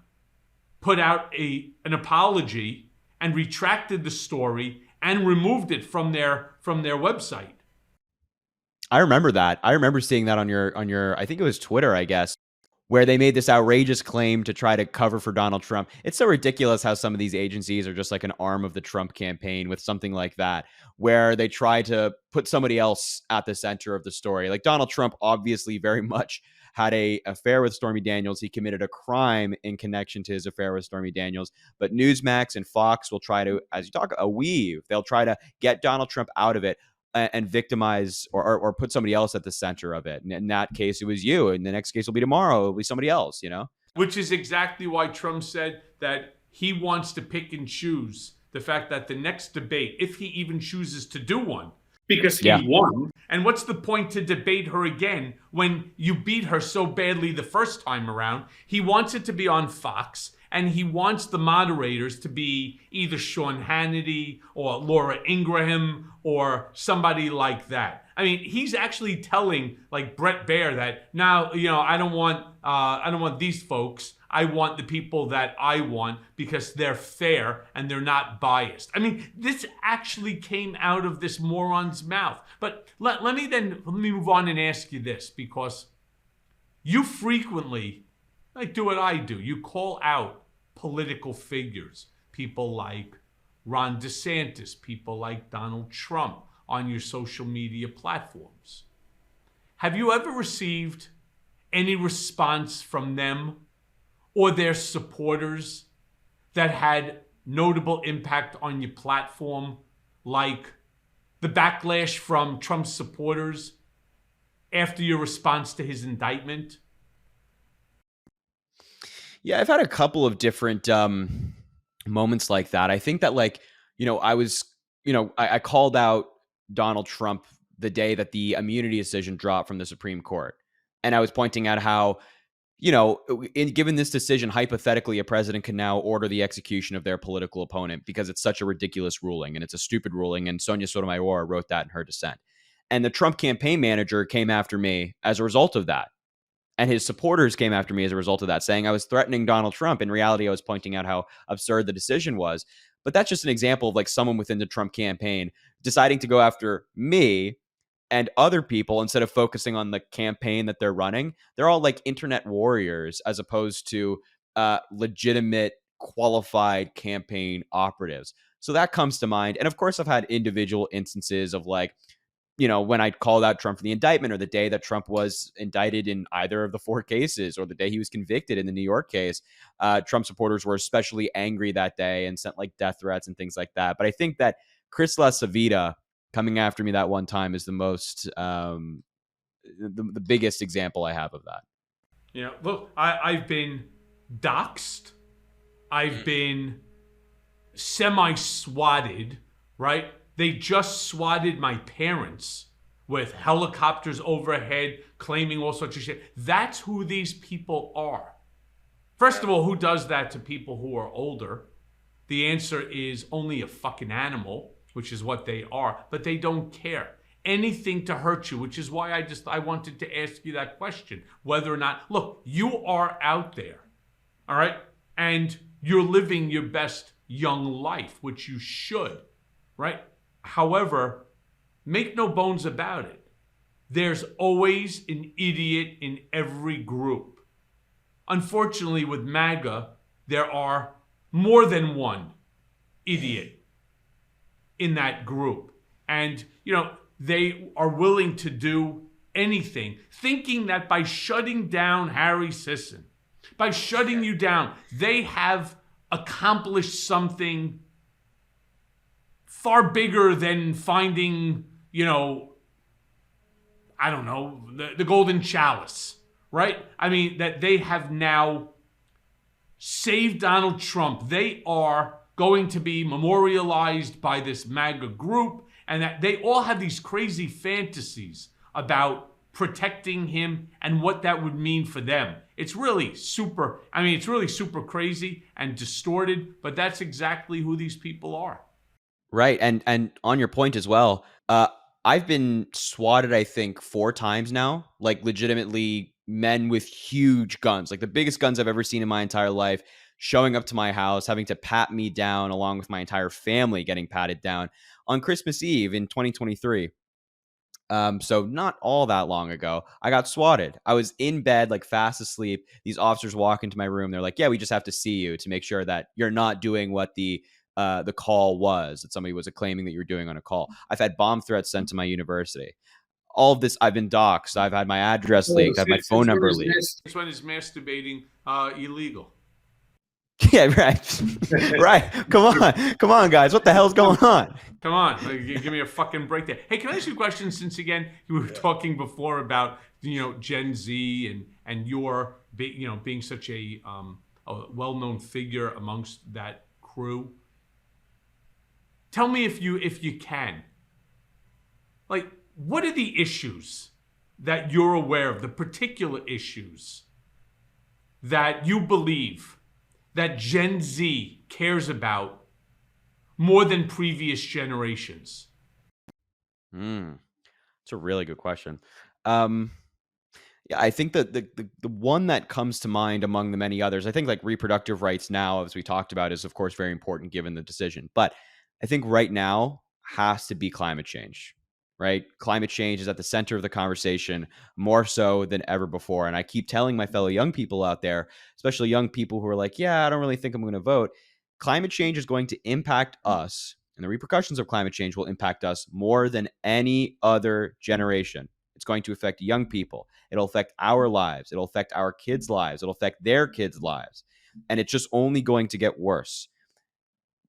S1: put out an apology and retracted the story and removed it from their website.
S2: I remember that. I remember seeing that on your I think it was Twitter, I guess, where they made this outrageous claim to try to cover for Donald Trump. It's so ridiculous how some of these agencies are just like an arm of the Trump campaign with something like that, where they try to put somebody else at the center of the story. Like Donald Trump obviously very much had a affair with Stormy Daniels. He committed a crime in connection to his affair with Stormy Daniels. But Newsmax and Fox will try to, as you talk, a weave. They'll try to get Donald Trump out of it and victimize or put somebody else at the center of it. And in that case, it was you. And the next case will be tomorrow. It'll be somebody else,
S1: Which is exactly why Trump said that he wants to pick and choose the fact that the next debate, if he even chooses to do one, because he won. And what's the point to debate her again when you beat her so badly the first time around? He wants it to be on Fox, and he wants the moderators to be either Sean Hannity or Laura Ingraham or somebody like that. I mean, he's actually telling like Brett Baer that now, I don't want these folks. I want the people that I want because they're fair and they're not biased. I mean, this actually came out of this moron's mouth. But let me move on and ask you this, because you frequently do what I do. You call out political figures, people like Ron DeSantis, people like Donald Trump on your social media platforms. Have you ever received any response from them or their supporters that had notable impact on your platform, like the backlash from Trump's supporters after your response to his indictment?
S2: Yeah, I've had a couple of different moments like that. I think that I called out Donald Trump the day that the immunity decision dropped from the Supreme Court. And I was pointing out how, given this decision, hypothetically, a president can now order the execution of their political opponent because it's such a ridiculous ruling and it's a stupid ruling. And Sonia Sotomayor wrote that in her dissent. And the Trump campaign manager came after me as a result of that. And his supporters came after me as a result of that, saying I was threatening Donald Trump. In reality, I was pointing out how absurd the decision was. But that's just an example of like someone within the Trump campaign deciding to go after me and other people instead of focusing on the campaign that they're running. They're all like internet warriors as opposed to legitimate, qualified campaign operatives. So that comes to mind. And of course, I've had individual instances of like, when I called out Trump for the indictment, or the day that Trump was indicted in either of the 4 cases, or the day he was convicted in the New York case, Trump supporters were especially angry that day and sent like death threats and things like that. But I think that Chris LaSavita coming after me that one time is the most, the biggest example I have of that.
S1: Yeah, look, I've been doxxed. I've been semi-swatted, right? They just swatted my parents with helicopters overhead, claiming all sorts of shit. That's who these people are. First of all, who does that to people who are older? The answer is only a fucking animal, which is what they are, but they don't care. Anything to hurt you, which is why I wanted to ask you that question, whether or not, look, you are out there, all right? And you're living your best young life, which you should, right? However, make no bones about it. There's always an idiot in every group. Unfortunately, with MAGA, there are more than one idiot in that group. And, they are willing to do anything, thinking that by shutting down Harry Sisson, by shutting you down, they have accomplished something far bigger than finding, I don't know, the golden chalice, right? I mean, that they have now saved Donald Trump. They are going to be memorialized by this MAGA group, and that they all have these crazy fantasies about protecting him and what that would mean for them. It's really super crazy and distorted, but that's exactly who these people are.
S2: Right. And on your point as well, I've been swatted, I think, 4 times now, like legitimately men with huge guns, like the biggest guns I've ever seen in my entire life, showing up to my house, having to pat me down along with my entire family getting patted down on Christmas Eve in 2023. So not all that long ago, I got swatted. I was in bed, like fast asleep. These officers walk into my room. They're like, "Yeah, we just have to see you to make sure that you're not doing what the call was, that somebody was claiming that you were doing on a call." I've had bomb threats sent to my university. All of this, I've been doxxed. I've had my address leaked. I've had my phone number leaked.
S1: This one is masturbating illegal.
S2: Yeah, right. Right. Come on, guys. What the hell's going on?
S1: Come on, give me a fucking break there. Hey, can I ask you a question? Since again, you were talking before about Gen Z and your being such a well-known figure amongst that crew. Tell me if you can. Like, what are the issues that you're aware of? The particular issues that you believe that Gen Z cares about more than previous generations?
S2: It's a really good question. Yeah, I think that the one that comes to mind among the many others, I think like reproductive rights now, as we talked about, is of course very important given the decision. But I think right now has to be climate change, right? Climate change is at the center of the conversation more so than ever before. And I keep telling my fellow young people out there, especially young people who are like, yeah, I don't really think I'm going to vote. Climate change is going to impact us, and the repercussions of climate change will impact us more than any other generation. It's going to affect young people. It'll affect our lives. It'll affect our kids' lives. It'll affect their kids' lives. And it's just only going to get worse.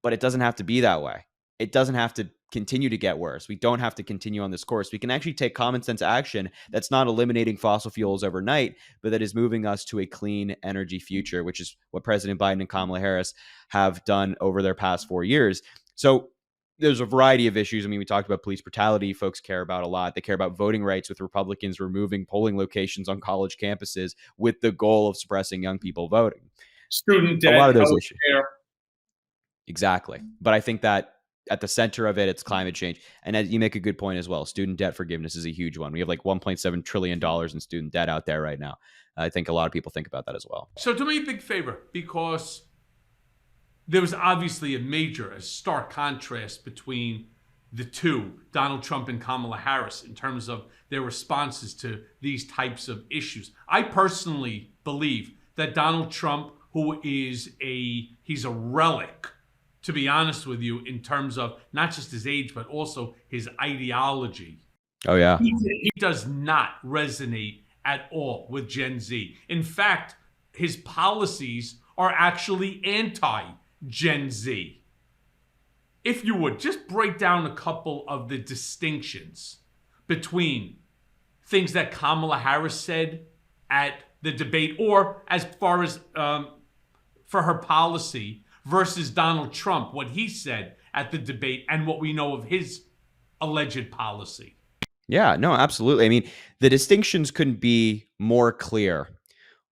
S2: But it doesn't have to be that way. It doesn't have to continue to get worse. We don't have to continue on this course. We can actually take common sense action that's not eliminating fossil fuels overnight, but that is moving us to a clean energy future, which is what President Biden and Kamala Harris have done over their past 4 years. So there's a variety of issues. I mean, we talked about police brutality. Folks care about a lot. They care about voting rights, with Republicans removing polling locations on college campuses with the goal of suppressing young people voting.
S1: Student debt,
S2: a lot of those issues.
S1: Care.
S2: Exactly. But I think that at the center of it, it's climate change. And as you make a good point as well, student debt forgiveness is a huge one. We have like $1.7 trillion in student debt out there right now. I think a lot of people think about that as well.
S1: So do me a big favor, because there was obviously a stark contrast between the two, Donald Trump and Kamala Harris, in terms of their responses to these types of issues. I personally believe that Donald Trump who is he's a relic, to be honest with you, in terms of not just his age, but also his ideology.
S2: Oh, yeah.
S1: He does not resonate at all with Gen Z. In fact, his policies are actually anti-Gen Z. If you would, just break down a couple of the distinctions between things that Kamala Harris said at the debate, or as far as for her policy, versus Donald Trump, what he said at the debate, and what we know of his alleged policy.
S2: Yeah, no, absolutely. I mean, the distinctions couldn't be more clear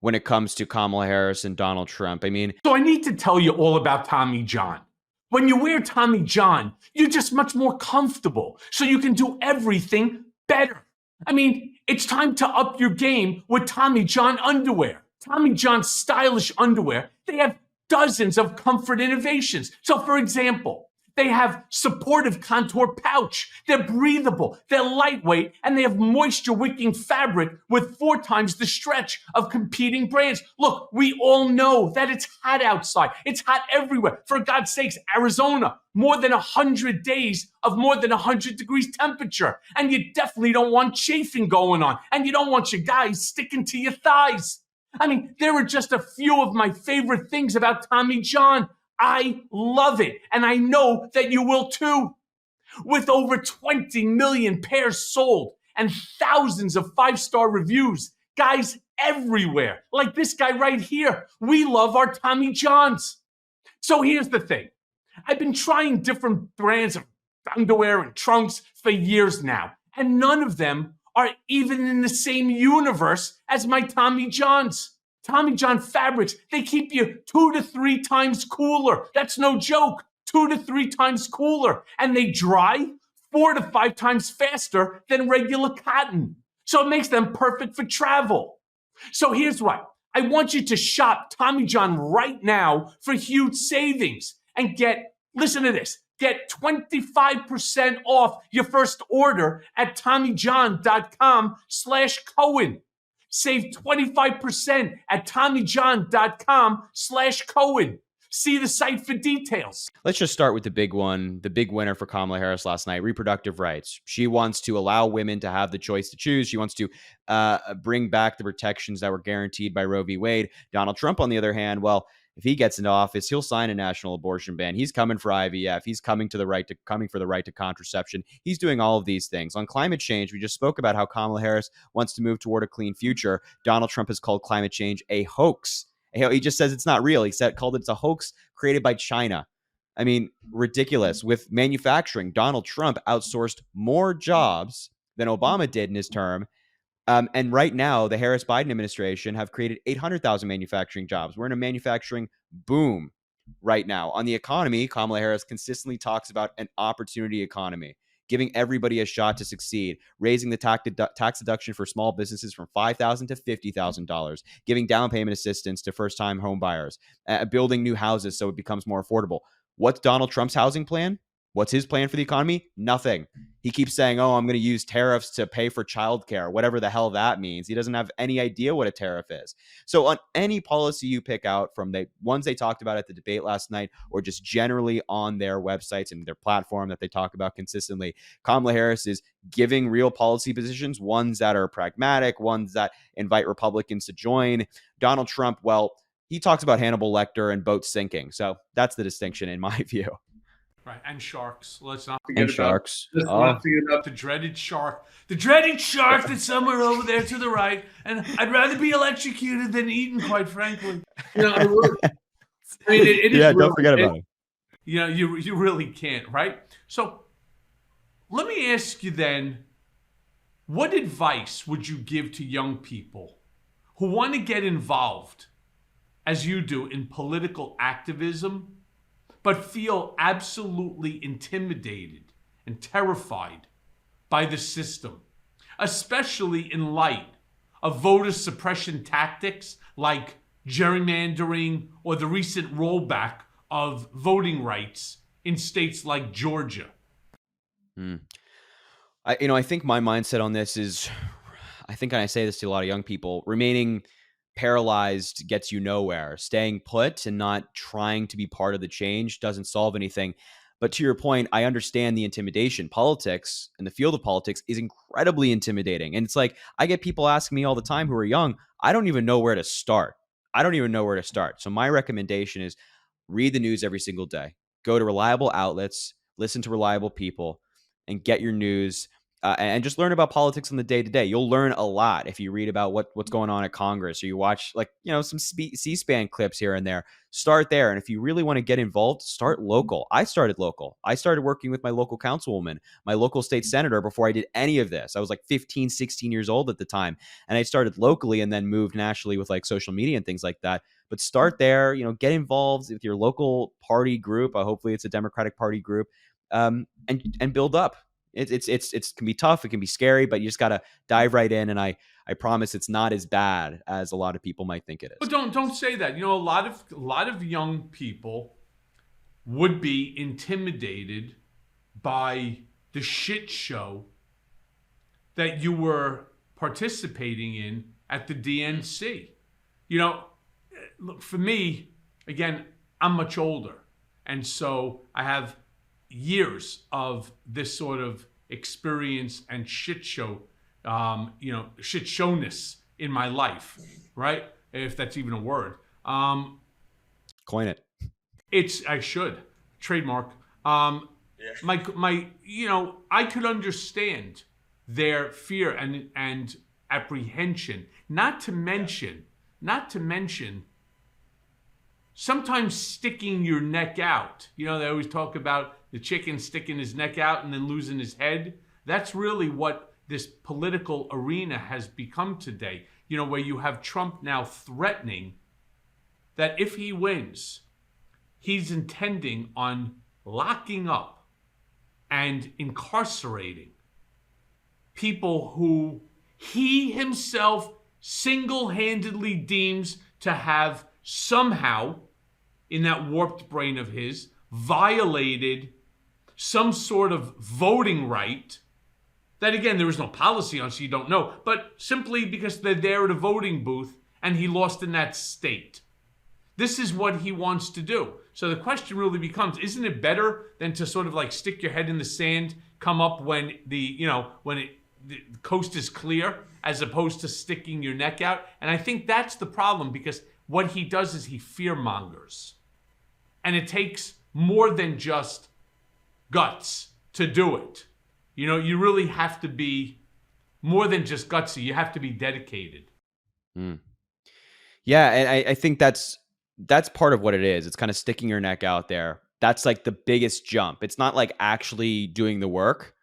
S2: when it comes to Kamala Harris and Donald Trump. I mean,
S1: so I need to tell you all about Tommy John. When you wear Tommy John, you're just much more comfortable, so you can do everything better. I mean, it's time to up your game with Tommy John underwear. Tommy John's stylish underwear, they have dozens of comfort innovations. So for example, they have supportive contour pouch. They're breathable, they're lightweight, and they have moisture wicking fabric with 4 times the stretch of competing brands. Look, we all know that it's hot outside. It's hot everywhere. For God's sakes, Arizona, more than 100 days of more than 100 degrees temperature. And you definitely don't want chafing going on. And you don't want your guys sticking to your thighs. I mean, there are just a few of my favorite things about Tommy John. I love it, and I know that you will too. With over 20 million pairs sold and thousands of 5-star reviews, guys everywhere, like this guy right here, we love our Tommy Johns. So here's the thing. I've been trying different brands of underwear and trunks for years now, and none of them are even in the same universe as my Tommy Johns. Tommy John fabrics, they keep you 2 to 3 times cooler. That's no joke. 2 to 3 times cooler. And they dry 4 to 5 times faster than regular cotton. So it makes them perfect for travel. So here's what. I want you to shop Tommy John right now for huge savings and listen to this, get 25% off your first order at TommyJohn.com/Cohen. Save 25% at TommyJohn.com/Cohen. See the site for details.
S2: Let's just start with the big one, the big winner for Kamala Harris last night, reproductive rights. She wants to allow women to have the choice to choose. She wants to bring back the protections that were guaranteed by Roe v. Wade. Donald Trump, on the other hand, well, if he gets into office, he'll sign a national abortion ban. He's coming for IVF. He's coming for the right to contraception. He's doing all of these things. On climate change, we just spoke about how Kamala Harris wants to move toward a clean future. Donald Trump has called climate change a hoax. He just says it's not real. He called it a hoax created by China. I mean, ridiculous. With manufacturing, Donald Trump outsourced more jobs than Obama did in his term. And right now, the Harris-Biden administration have created 800,000 manufacturing jobs. We're in a manufacturing boom right now. On the economy, Kamala Harris consistently talks about an opportunity economy, giving everybody a shot to succeed, raising the tax deduction for small businesses from $5,000 to $50,000, giving down payment assistance to first-time home buyers, building new houses so it becomes more affordable. What's Donald Trump's housing plan? What's his plan for the economy? Nothing. He keeps saying, oh, I'm going to use tariffs to pay for childcare, whatever the hell that means. He doesn't have any idea what a tariff is. So on any policy you pick out from the ones they talked about at the debate last night, or just generally on their websites and their platform that they talk about consistently, Kamala Harris is giving real policy positions, ones that are pragmatic, ones that invite Republicans to join. Donald Trump, well, he talks about Hannibal Lecter and boats sinking. So that's the distinction in my view.
S1: Right, and sharks. Let's not forget about
S2: sharks.
S1: Not forget about the dreaded shark. The dreaded shark that's somewhere over there to the right. And I'd rather be electrocuted than eaten, quite frankly. You know, it is
S2: yeah,
S1: really,
S2: don't forget about it.
S1: You know, you really can't, right? So let me ask you then, what advice would you give to young people who want to get involved, as you do, in political activism, but feel absolutely intimidated and terrified by the system, especially in light of voter suppression tactics like gerrymandering or the recent rollback of voting rights in states like Georgia?
S2: I think my mindset on this is, I think, and I say this to a lot of young people, remaining paralyzed gets you nowhere. Staying put and not trying to be part of the change doesn't solve anything. But to your point, I understand the intimidation. Politics and the field of politics is incredibly intimidating. And it's like, I get people asking me all the time who are young, I don't even know where to start. I don't even know where to start. So my recommendation is read the news every single day. Go to reliable outlets, listen to reliable people, and get your news and just learn about politics on the day to day. You'll learn a lot if you read about what's going on at Congress, or you watch, like, some C-SPAN clips here and there. Start there. And if you really want to get involved, start local. I started local. I started working with my local councilwoman, my local state senator, before I did any of this. I was like 15, 16 years old at the time. And I started locally and then moved nationally with like social media and things like that. But start there, get involved with your local party group. Hopefully it's a Democratic Party group, and build up. It can be tough. It can be scary, but you just got to dive right in. And I promise it's not as bad as a lot of people might think it is.
S1: But don't say that. A lot of young people would be intimidated by the shit show that you were participating in at the DNC. Look, for me, again, I'm much older, and so I have years of this sort of experience and shit show, shit showness in my life, right? If that's even a word.
S2: Coin it.
S1: I should trademark. I could understand their fear and apprehension. Not to mention, sometimes sticking your neck out. They always talk about the chicken sticking his neck out and then losing his head. That's really what this political arena has become today. Where you have Trump now threatening that if he wins, he's intending on locking up and incarcerating people who he himself single-handedly deems to have somehow, in that warped brain of his, violated some sort of voting right that, again, there is no policy on, so you don't know, but simply because they're there at a voting booth and he lost in that state. This is what he wants to do. So the question really becomes, isn't it better than to sort of like stick your head in the sand, come up when the coast is clear, as opposed to sticking your neck out? And I think that's the problem, because what he does is he fear-mongers. And it takes more than just guts to do it. You really have to be more than just gutsy. You have to be dedicated.
S2: Yeah, and I think that's part of what it is. It's kind of sticking your neck out there. That's like the biggest jump. It's not like actually doing the work.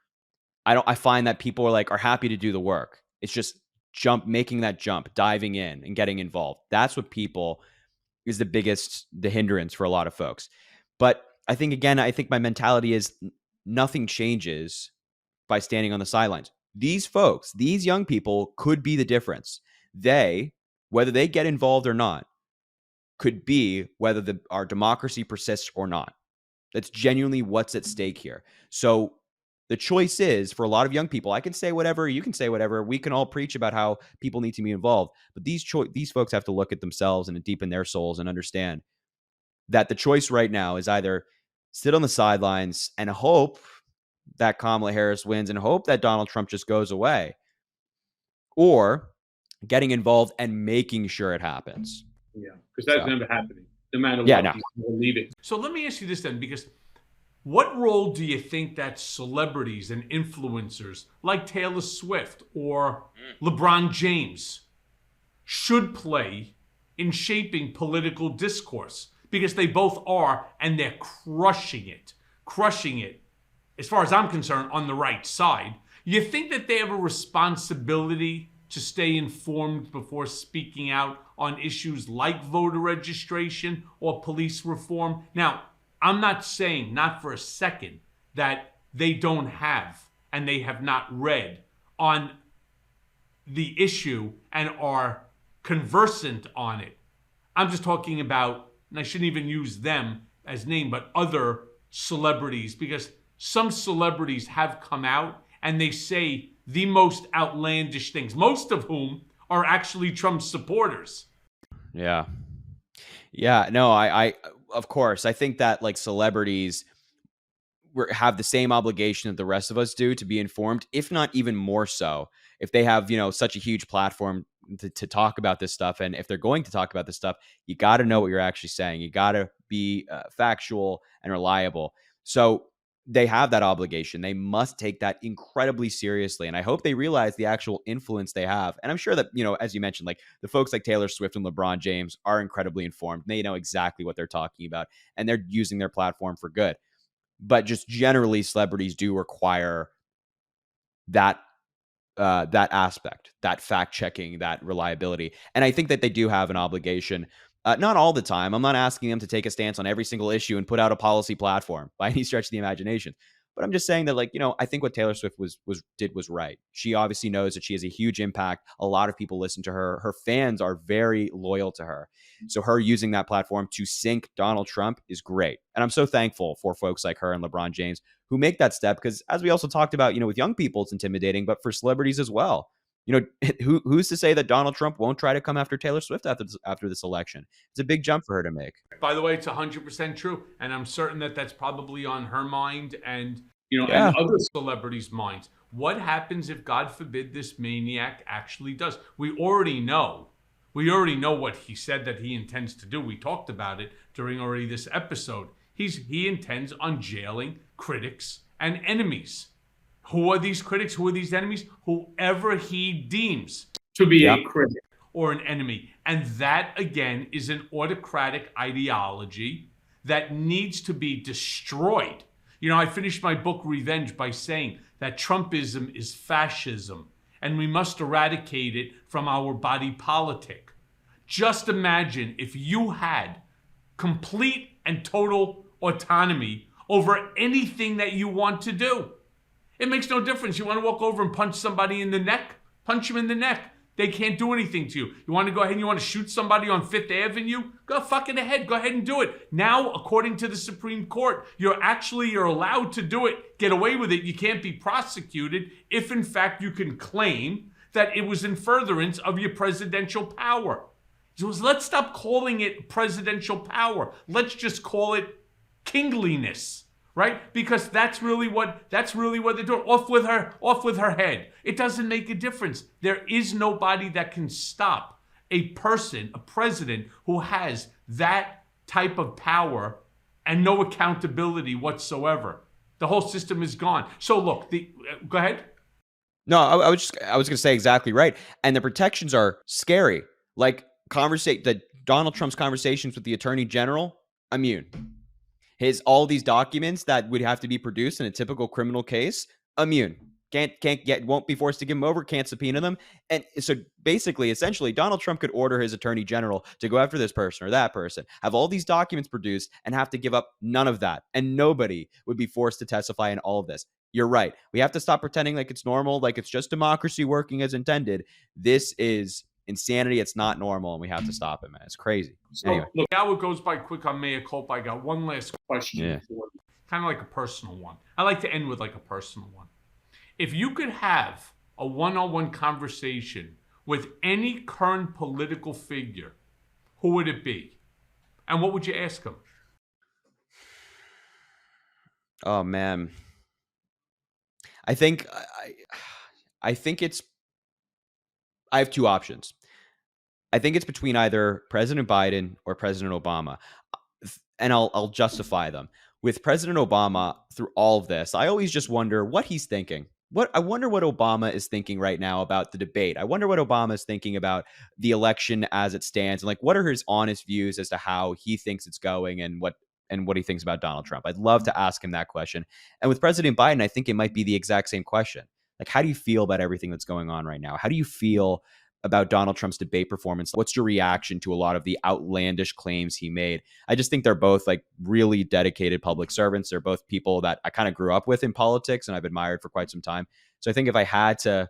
S2: I find that people are happy to do the work. It's just making that jump, diving in and getting involved. That's what is the hindrance for a lot of folks. But I think my mentality is nothing changes by standing on the sidelines. These folks, these young people, could be the difference. Whether they get involved or not, could be whether our democracy persists or not. That's genuinely what's at stake here. So the choice is, for a lot of young people, I can say whatever, you can say whatever, we can all preach about how people need to be involved, but these folks have to look at themselves and deepen their souls and understand that the choice right now is either sit on the sidelines and hope that Kamala Harris wins and hope that Donald Trump just goes away, or getting involved and making sure it happens.
S1: Yeah, because that's never happening, no matter what.
S2: No.
S1: People leave it. So let me ask you this then, because what role do you think that celebrities and influencers like Taylor Swift or LeBron James should play in shaping political discourse? Because they both are, and they're crushing it, as far as I'm concerned, on the right side. You think that they have a responsibility to stay informed before speaking out on issues like voter registration or police reform? Now, I'm not saying, not for a second, that they don't have and they have not read on the issue and are conversant on it. I'm just talking about, and I shouldn't even use them as name, but other celebrities, because some celebrities have come out and they say the most outlandish things, most of whom are actually Trump supporters.
S2: Yeah. Yeah. No, of course, I think that like celebrities have the same obligation that the rest of us do to be informed, if not even more so. If they have, such a huge platform to talk about this stuff, and if they're going to talk about this stuff, you got to know what you're actually saying. You got to be factual and reliable. So they have that obligation. They must take that incredibly seriously. And I hope they realize the actual influence they have. And I'm sure that, as you mentioned, like the folks like Taylor Swift and LeBron James are incredibly informed. They know exactly what they're talking about, and they're using their platform for good. But just generally, celebrities do require that that aspect, that fact checking, that reliability, and I think that they do have an obligation. Not all the time. I'm not asking them to take a stance on every single issue and put out a policy platform by any stretch of the imagination. But I'm just saying that, like, I think what Taylor Swift did was right. She obviously knows that she has a huge impact. A lot of people listen to her. Her fans are very loyal to her. So her using that platform to sink Donald Trump is great. And I'm so thankful for folks like her and LeBron James who make that step, because as we also talked about, with young people, it's intimidating, but for celebrities as well. Who's to say that Donald Trump won't try to come after Taylor Swift after this election? It's a big jump for her to make.
S1: By the way, it's 100% true, and I'm certain that that's probably on her mind and and
S2: Yeah.
S1: other celebrities' minds. What happens if, God forbid, this maniac actually does? We already know. We already know what he said that he intends to do. We talked about it during already this episode. He intends on jailing critics and enemies. Who are these critics? Who are these enemies? Whoever he deems to be
S2: Yep.
S1: a critic or an enemy. And that, again, is an autocratic ideology that needs to be destroyed. I finished my book, Revenge, by saying that Trumpism is fascism, and we must eradicate it from our body politic. Just imagine if you had complete and total autonomy over anything that you want to do. It makes no difference. You want to walk over and punch somebody in the neck? Punch them in the neck. They can't do anything to you. You want to go ahead and you want to shoot somebody on Fifth Avenue? Go fucking ahead. Go ahead and do it. Now, according to the Supreme Court, you're allowed to do it. Get away with it. You can't be prosecuted if, in fact, you can claim that it was in furtherance of your presidential power. So let's stop calling it presidential power. Let's just call it kingliness. Right? Because that's really what they're doing. Off with her head. It doesn't make a difference. There is nobody that can stop a president who has that type of power and no accountability whatsoever. The whole system is gone. So look, go ahead.
S2: No, I was going to say exactly right. And the protections are scary. Like that Donald Trump's conversations with the Attorney General, immune. All these documents that would have to be produced in a typical criminal case, immune. Won't be forced to give them over, can't subpoena them. And so basically, essentially, Donald Trump could order his attorney general to go after this person or that person, have all these documents produced, and have to give up none of that. And nobody would be forced to testify in all of this. You're right. We have to stop pretending like it's normal, like it's just democracy working as intended. This is insanity. It's not normal, and we have to stop it, man. It's crazy.
S1: So,
S2: anyway.
S1: Look, now it goes by quick on Mea Culpa. I got one last question for you. Kind of like a personal one. I like to end with like a personal one. If you could have a one-on-one conversation with any current political figure, who would it be? And what would you ask him?
S2: Oh, man. I think it's, I have two options. I think it's between either President Biden or President Obama. And I'll justify them. With President Obama, through all of this, I always just wonder what he's thinking. I wonder what Obama is thinking right now about the debate. I wonder what Obama is thinking about the election as it stands, and like what are his honest views as to how he thinks it's going, and what he thinks about Donald Trump. I'd love to ask him that question. And with President Biden, I think it might be the exact same question. Like, how do you feel about everything that's going on right now? How do you feel about Donald Trump's debate performance? What's your reaction to a lot of the outlandish claims he made? I just think they're both like really dedicated public servants. They're both people that I kind of grew up with in politics and I've admired for quite some time. So I think if I had to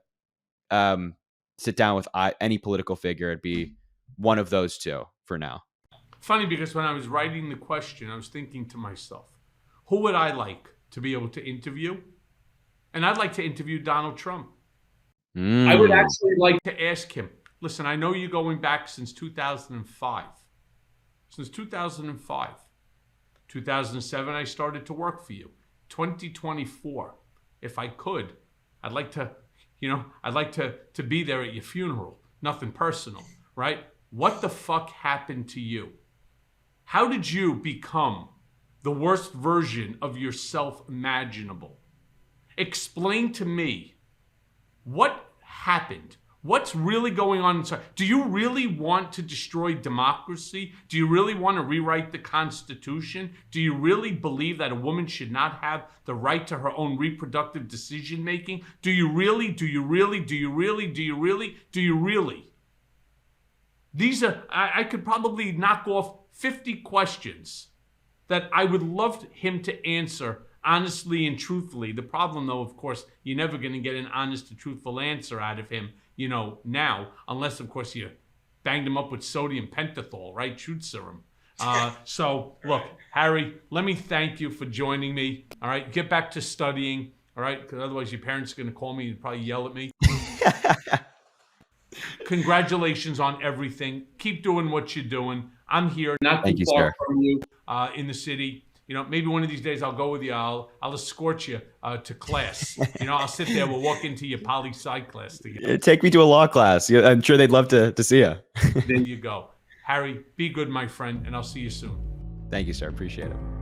S2: sit down with any political figure, it'd be one of those two for now.
S1: Funny, because when I was writing the question, I was thinking to myself, who would I like to be able to interview? And I'd like to interview Donald Trump. I would actually like to ask him, Listen, I know you're going back since 2005. Since 2005. 2007, I started to work for you. 2024, if I could, I'd like to, I'd like to be there at your funeral. Nothing personal, right? What the fuck happened to you? How did you become the worst version of yourself imaginable? Explain to me what happened. What's really going on inside? Do you really want to destroy democracy? Do you really want to rewrite the Constitution? Do you really believe that a woman should not have the right to her own reproductive decision making? Do you really? Do you really? Do you really? Do you really? Do you really? These are, I could probably knock off 50 questions that I would love him to answer honestly and truthfully. The problem, though, of course, you're never going to get an honest and truthful answer out of him, now, unless, of course, you banged him up with sodium pentothal, right? Truth serum. So, look, Harry, let me thank you for joining me. All right, get back to studying. All right, because otherwise your parents are going to call me and probably yell at me. Congratulations on everything. Keep doing what you're doing. I'm here, not too far from you, in the city. Maybe one of these days I'll go with you. I'll escort you to class. I'll sit there. We'll walk into your poli-sci class together.
S2: Take me to a law class. I'm sure they'd love to see you.
S1: There you go. Harry, be good, my friend, and I'll see you soon.
S2: Thank you, sir. Appreciate it.